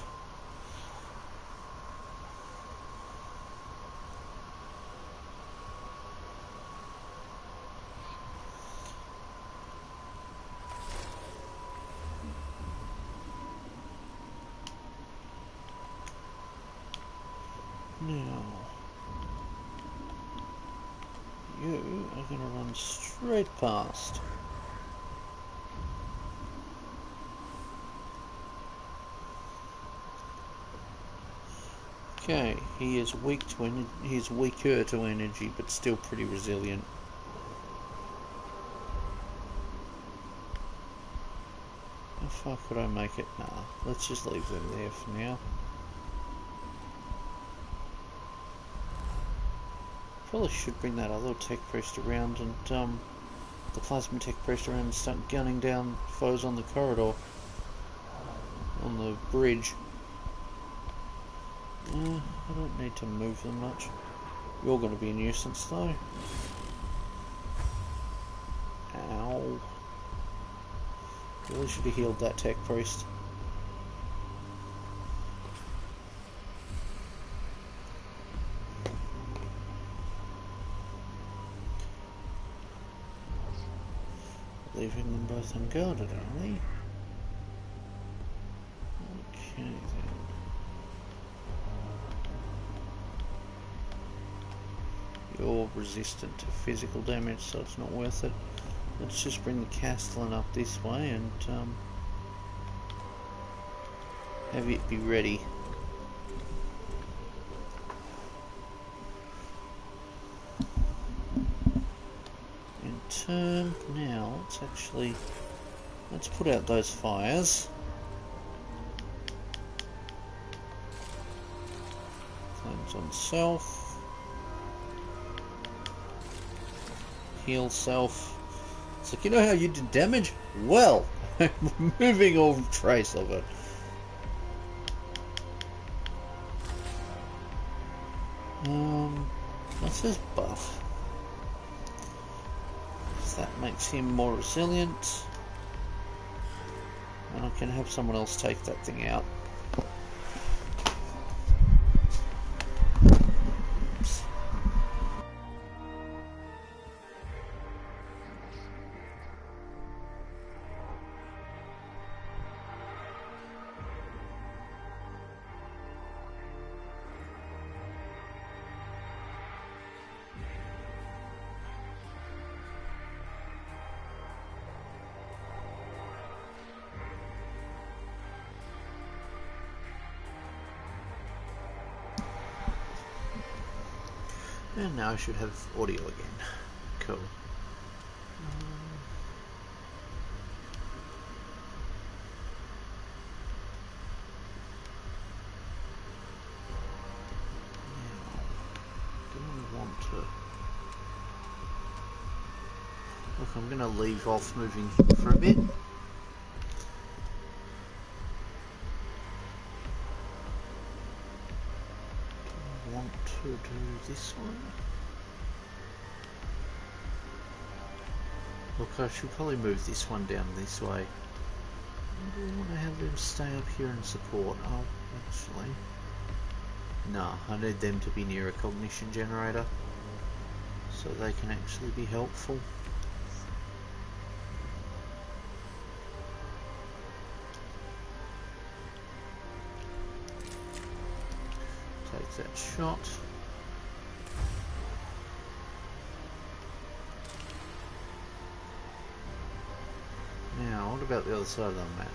Now, you are going to run straight past. Okay, he is weak to he's weaker to energy, but still pretty resilient. How far could I make it? Nah, let's just leave them there for now. Probably should bring that other tech priest around and the plasma tech priest around and start gunning down foes on the corridor, on the bridge. I don't need to move them much. You're going to be a nuisance though. Ow. Really should have healed that tech priest. Leaving them both unguarded, are they? Okay then. You're resistant to physical damage, so it's not worth it. Let's just bring the Castellan up this way and have it be ready. Now let's put out those fires. Flames on self. Heal self. It's like, you know how you did damage? Well, removing all trace of it. What's his buff? That makes him more resilient. And I can have someone else take that thing out. Oops. And now I should have audio again. Cool. Now, do I want to... Look, I'm going to leave off moving for a bit. To do this one. Look, I should probably move this one down this way. Do I want to have them stay up here and support? Oh, actually. No, I need them to be near a cognition generator so they can actually be helpful. Take that shot. Now, what about the other side of the map?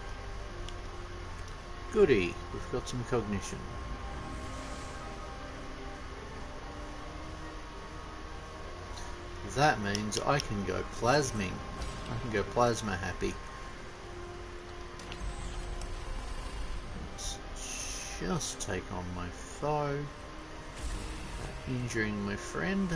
Goody, we've got some cognition. That means I can go plasming. I can go plasma happy. Let's just take on my foe, injuring my friend.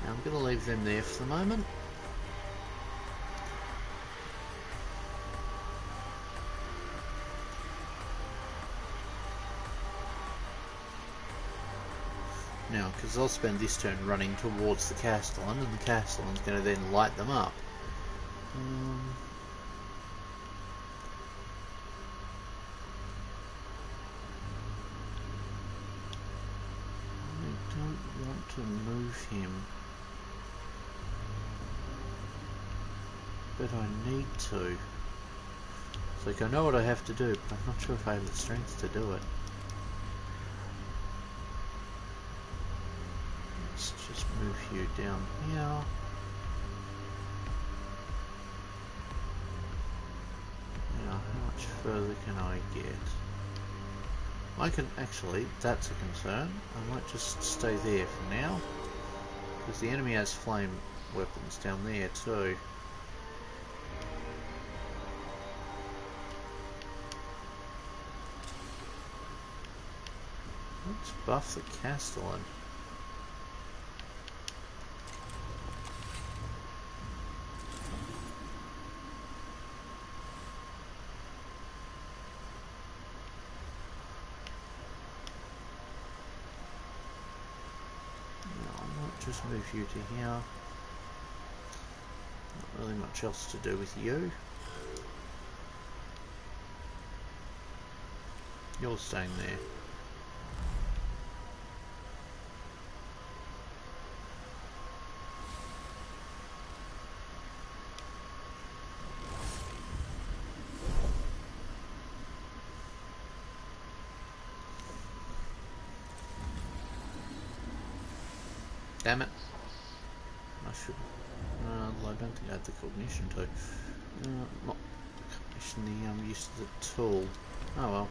Now I'm going to leave them there for the moment. Now, because I'll spend this turn running towards the Castellan, and the Castellan's going to then light them up. I don't want to move him, but I need to. It's like, I know what I have to do, but I'm not sure if I have the strength to do it. Just move you down here. Now, how much further can I get? I can actually, that's a concern. I might just stay there for now, because the enemy has flame weapons down there too. Let's buff the Castellan. Just move you to here. Not really much else to do with you. You're staying there. Damn it. I should... I don't think I had the cognition to. Not cognition, the use of the tool. Oh well.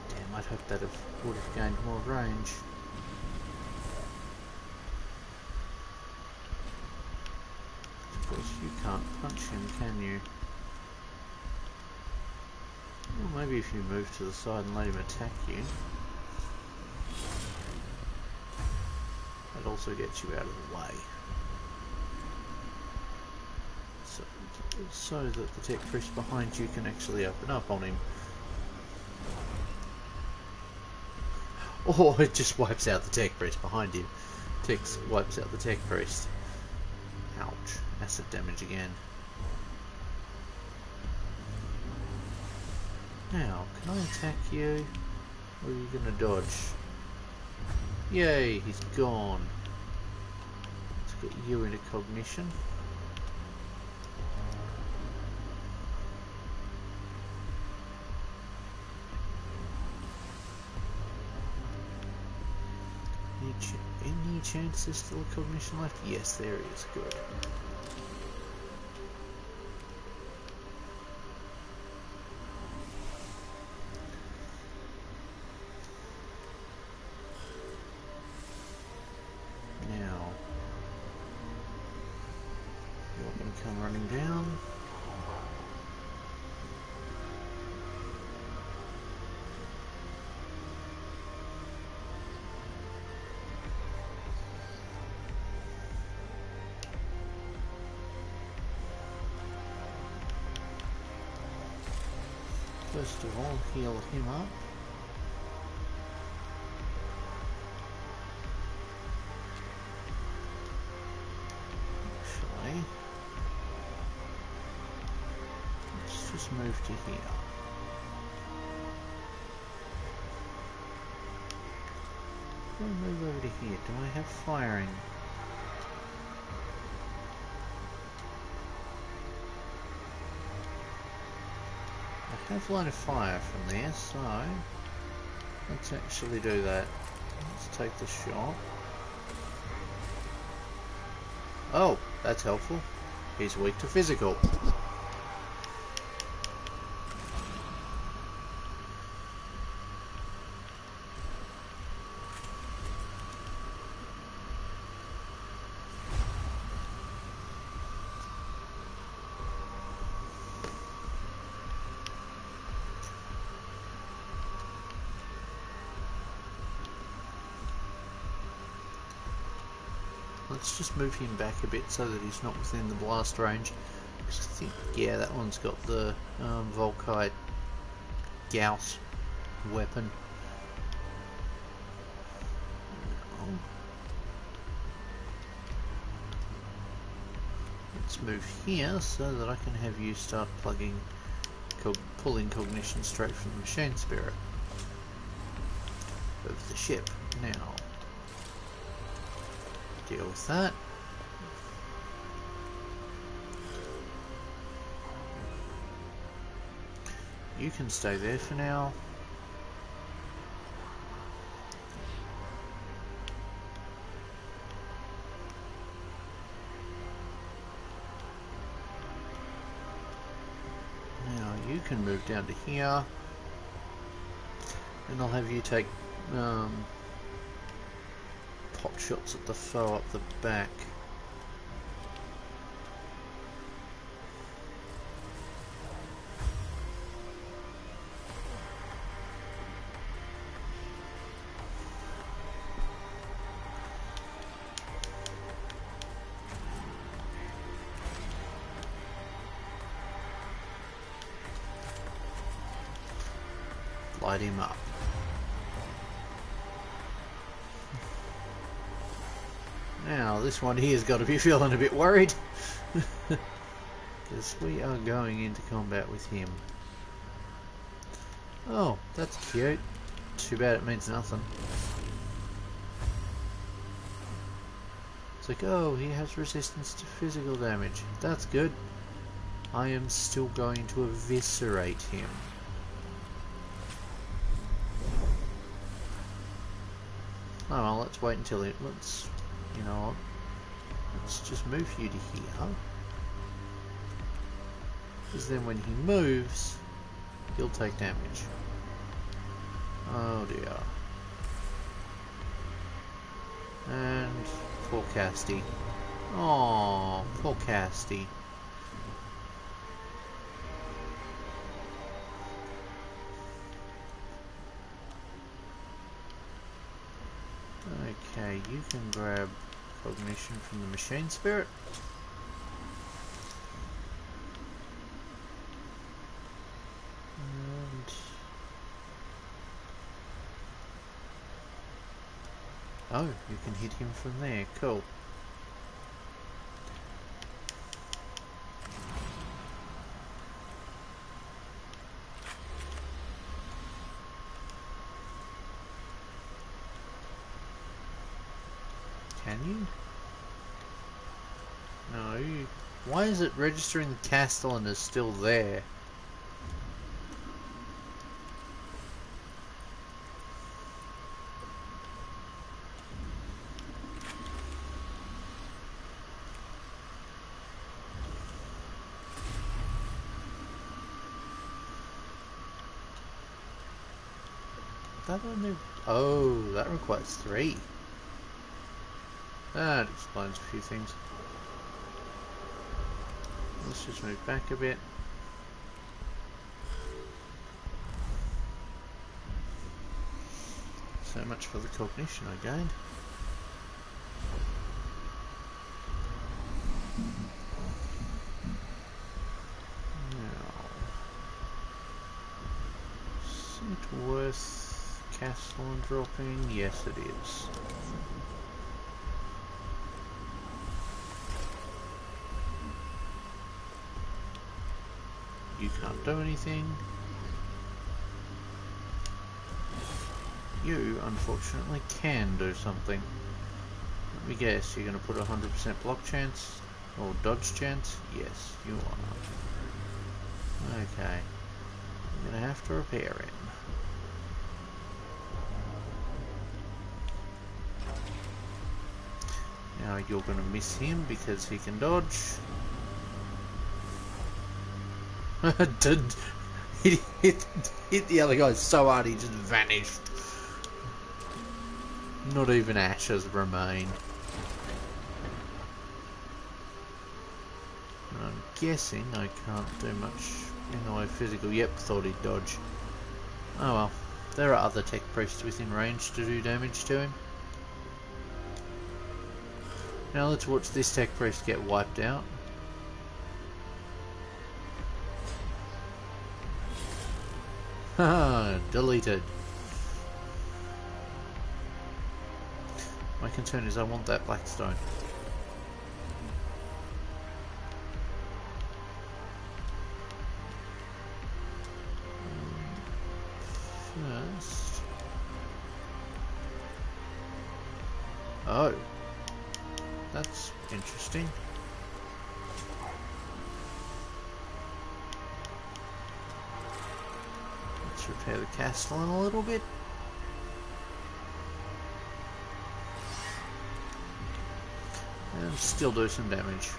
Damn, I'd hoped that would have gained more range. Of course, you can't punch him, can you? Well, maybe if you move to the side and let him attack you. That also gets you out of the way. So that the tech priest behind you can actually open up on him. Or it just wipes out the tech priest behind him. Tex wipes out the tech priest. Ouch. Acid damage again. Now, can I attack you? Or are you gonna dodge? Yay, he's gone. Let's get you into cognition. Any chance there's still a cognition left? Yes, there is. Good. Come running down. First of all, heal him up. Actually, let's just move to here. If I move over to here, do I have firing? I have line of fire from there, so let's actually do that. Let's take the shot. Oh, that's helpful. He's weak to physical. Let's just move him back a bit so that he's not within the blast range. Because I think, yeah, that one's got the Volkite Gauss weapon. Let's move here so that I can have you start pulling cognition straight from the machine spirit of the ship. Now, deal with that. You can stay there for now. Now you can move down to here, and I'll have you take pot shots at the foe up the back. light him up. Now, this one here's got to be feeling a bit worried. Because we are going into combat with him. Oh, that's cute. Too bad it means nothing. It's like, oh, he has resistance to physical damage. That's good. I am still going to eviscerate him. Oh well, let's wait until it... You know what? Let's just move you to here. Because then when he moves, he'll take damage. Oh dear. And poor Casty. Oh, poor Casty. Okay, you can grab cognition from the machine spirit. And oh, you can hit him from there. Cool. Can you? No. Why is it registering the Castellan is still there? That only... Oh, that requires 3. That explains a few things. Let's just move back a bit. So much for the cognition I gained. Now, is it worth Castellan dropping? Yes, it is. You can't do anything. You, unfortunately, can do something. Let me guess, you're going to put a 100% block chance? Or dodge chance? Yes, you are. Okay. I'm going to have to repair him. Now you're going to miss him because he can dodge. He hit the other guy so hard he just vanished. Not even ashes remain. And I'm guessing I can't do much in the way of physical. Yep, thought he'd dodge. Oh well. There are other tech priests within range to do damage to him. Now let's watch this tech priest get wiped out. Haha, deleted. My concern is I want that black stone. First... Oh. That's interesting. Let's repair the Castellan a little bit. And still do some damage.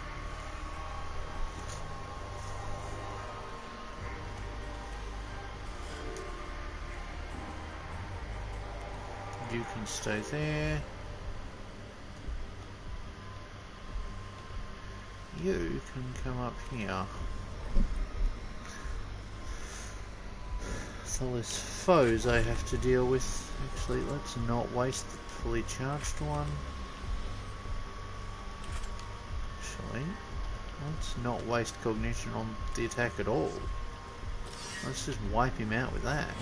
You can stay there. You can come up here. So there's foes I have to deal with. Actually, let's not waste the fully charged one. Actually, let's not waste cognition on the attack at all. Let's just wipe him out with that.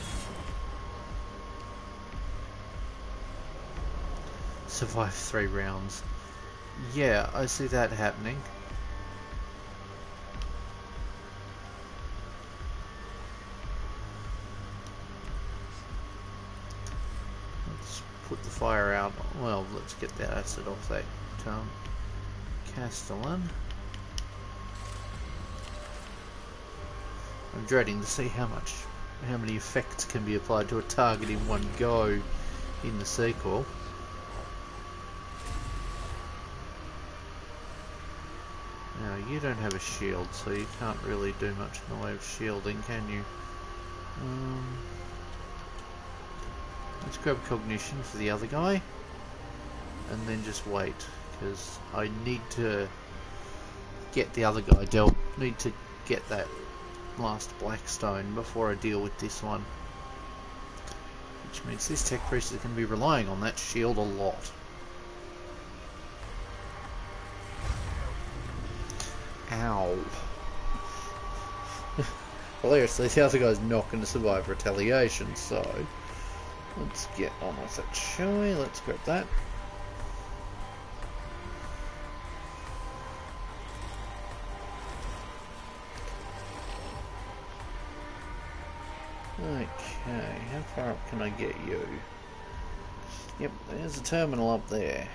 Survive 3 rounds. Yeah, I see that happening. Let's put the fire out. Well, let's get that acid off that Castellan. I'm dreading to see how many effects can be applied to a target in one go in the sequel. Now, you don't have a shield, so you can't really do much in the way of shielding, can you? Let's grab cognition for the other guy, and then just wait, because I need to get the other guy dealt. Need to get that last blackstone before I deal with this one. Which means this tech priest is going to be relying on that shield a lot. Ow. Hilariously, the other guy's not going to survive retaliation, so let's get on with it, shall we? Let's grab that. Okay, how far up can I get you? Yep, there's a terminal up there.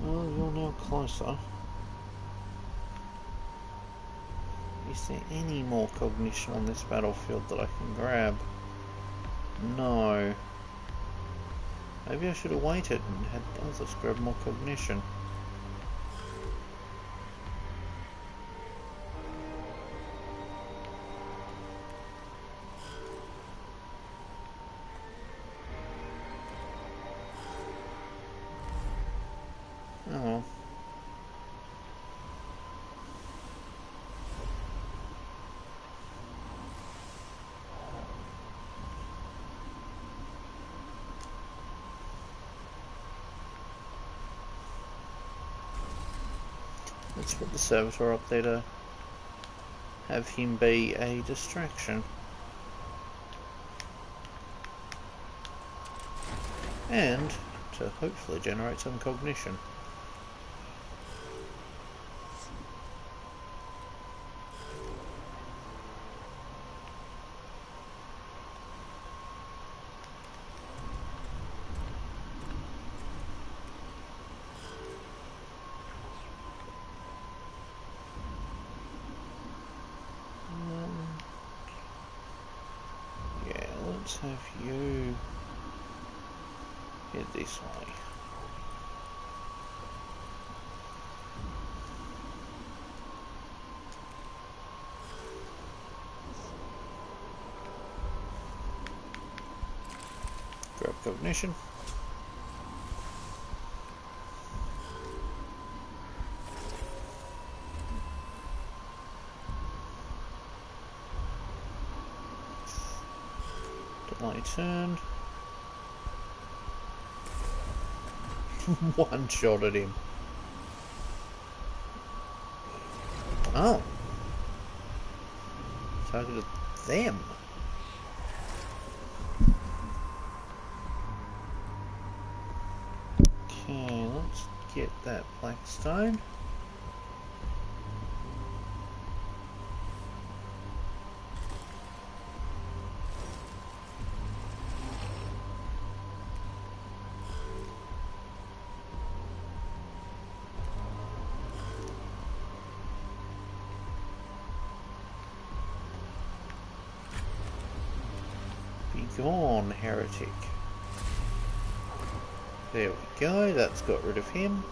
Well, you're now closer. Is there any more cognition on this battlefield that I can grab? No. Maybe I should have waited and had others grab more cognition. Oh well. Let's put the servitor up there to have him be a distraction. And to hopefully generate some cognition. Let's have you head this way. Grab cognition. My turn. One shot at him. Oh. Targeted them. Okay, let's get that blackstone. Gone, heretic. There we go, that's got rid of him.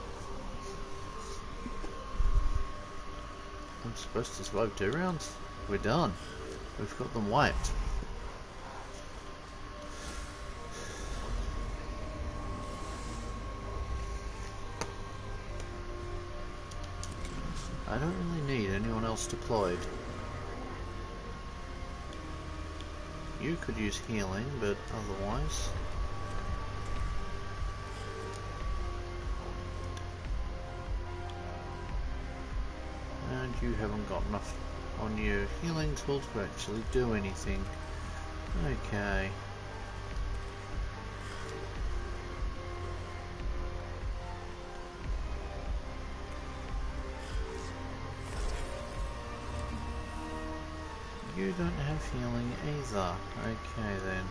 I'm supposed to survive 2 rounds. We're done. We've got them wiped. I don't really need anyone else deployed. You could use healing, but otherwise... you haven't got enough on your healing tool to actually do anything. Okay. You don't have healing either. Okay then.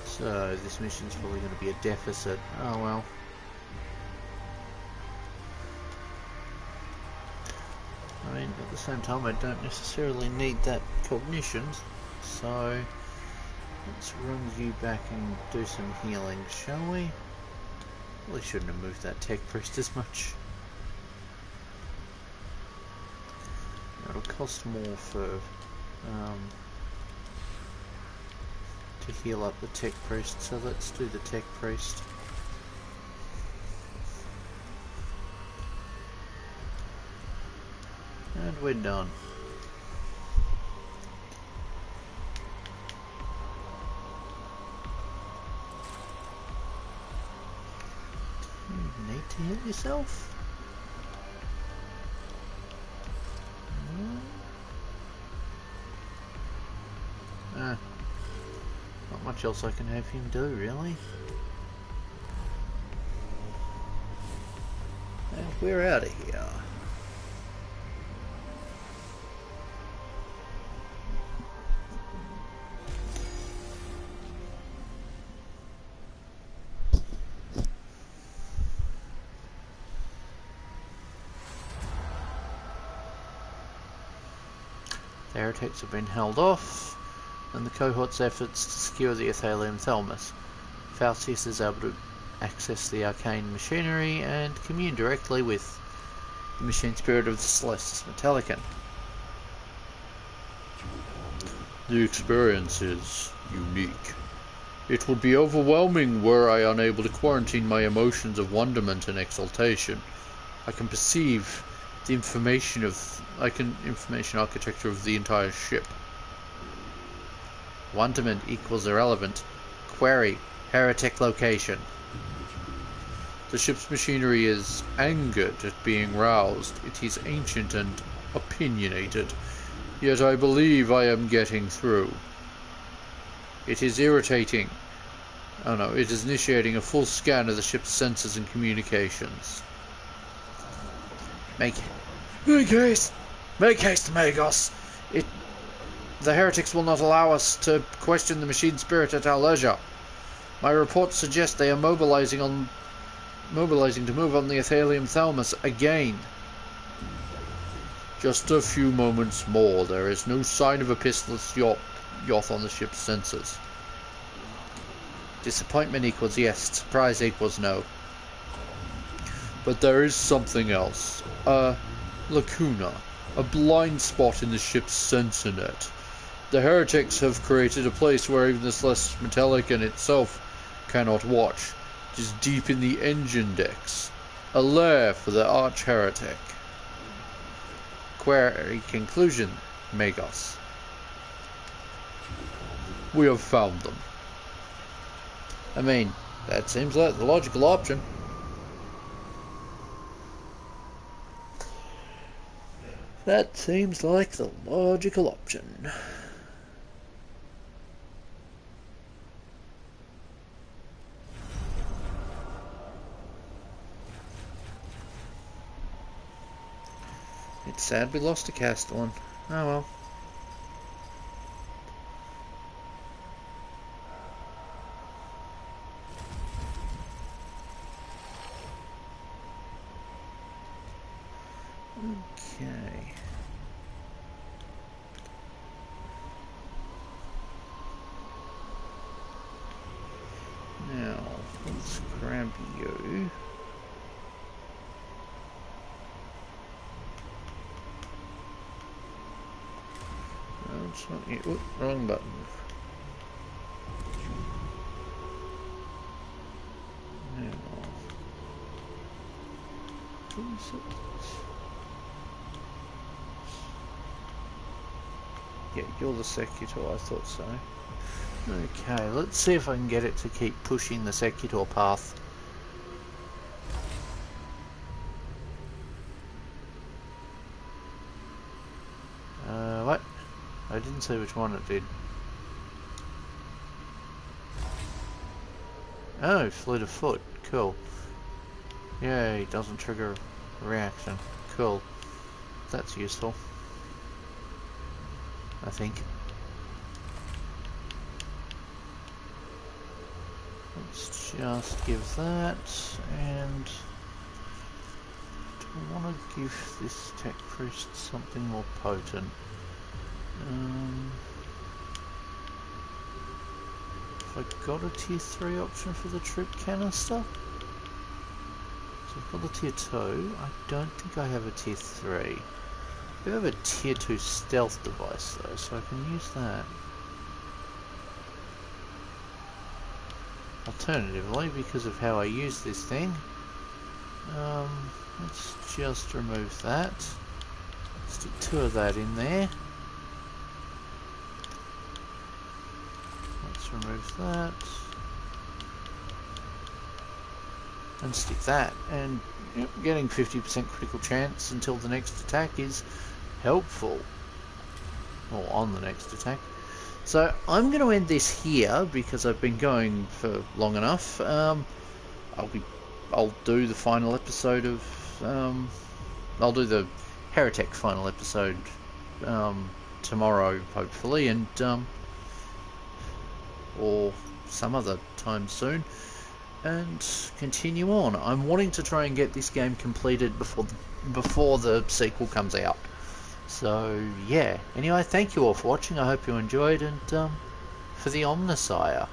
So this mission's probably going to be a deficit. Oh well. I mean, at the same time, I don't necessarily need that cognition, so let's run you back and do some healing, shall we? Really shouldn't have moved that tech priest as much. It'll cost more for to heal up the tech priest, so let's do the tech priest. And we're done. You need to heal yourself? Not much else I can have him do, really. And we're out of here. The heretics have been held off, and the cohort's efforts to secure the Aethalium Thelmus. Faustus is able to access the arcane machinery and commune directly with the machine spirit of the Caestus Metalican. The experience is unique. It would be overwhelming were I unable to quarantine my emotions of wonderment and exaltation. I can perceive the information architecture of the entire ship. Wonderment equals irrelevant. Query, heretek location. The ship's machinery is angered at being roused. It is ancient and opinionated. Yet I believe I am getting through. It is irritating. Oh no, it is initiating a full scan of the ship's sensors and communications. Make haste, Magos. The heretics will not allow us to question the machine spirit at our leisure. My reports suggest they are mobilizing to move on the Aethalium Thelmus again. Just a few moments more. There is no sign of a pistonless yacht on the ship's sensors. Disappointment equals yes. Surprise equals no. But there is something else. A lacuna. A blind spot in the ship's sensor net. The heretics have created a place where even the Caestus Metalican itself cannot watch. It is deep in the engine decks. A lair for the arch-heretic. Query conclusion, Magos. We have found them. I mean, that seems like the logical option. That seems like the logical option. It's sad we lost a Castellan. Oh well. Okay. Now, let's grab you. No, it's not you. Oop, wrong button. Now, what is it? Yeah, you're the Secutor, I thought so. Okay, let's see if I can get it to keep pushing the Secutor path I didn't say which one it did. Oh, fleet of foot. Cool. Yay, doesn't trigger a reaction. Cool. That's useful. I think. Let's just give that, and do I want to give this tech priest something more potent? Have I got a tier 3 option for the troop canister? So I've got the tier 2, I don't think I have a tier 3. I do have a tier 2 stealth device though, so I can use that. Alternatively, because of how I use this thing, let's just remove that. Stick 2 of that in there. Let's remove that. And stick that. And yep, getting 50% critical chance until the next attack is helpful. Or on the next attack. So I'm going to end this here because I've been going for long enough. I'll do the final episode of I'll do the heretek final episode tomorrow, hopefully, and or some other time soon, and continue on. I'm wanting to try and get this game completed before the sequel comes out. So yeah, anyway, thank you all for watching. I hope you enjoyed, and for the Omnisire.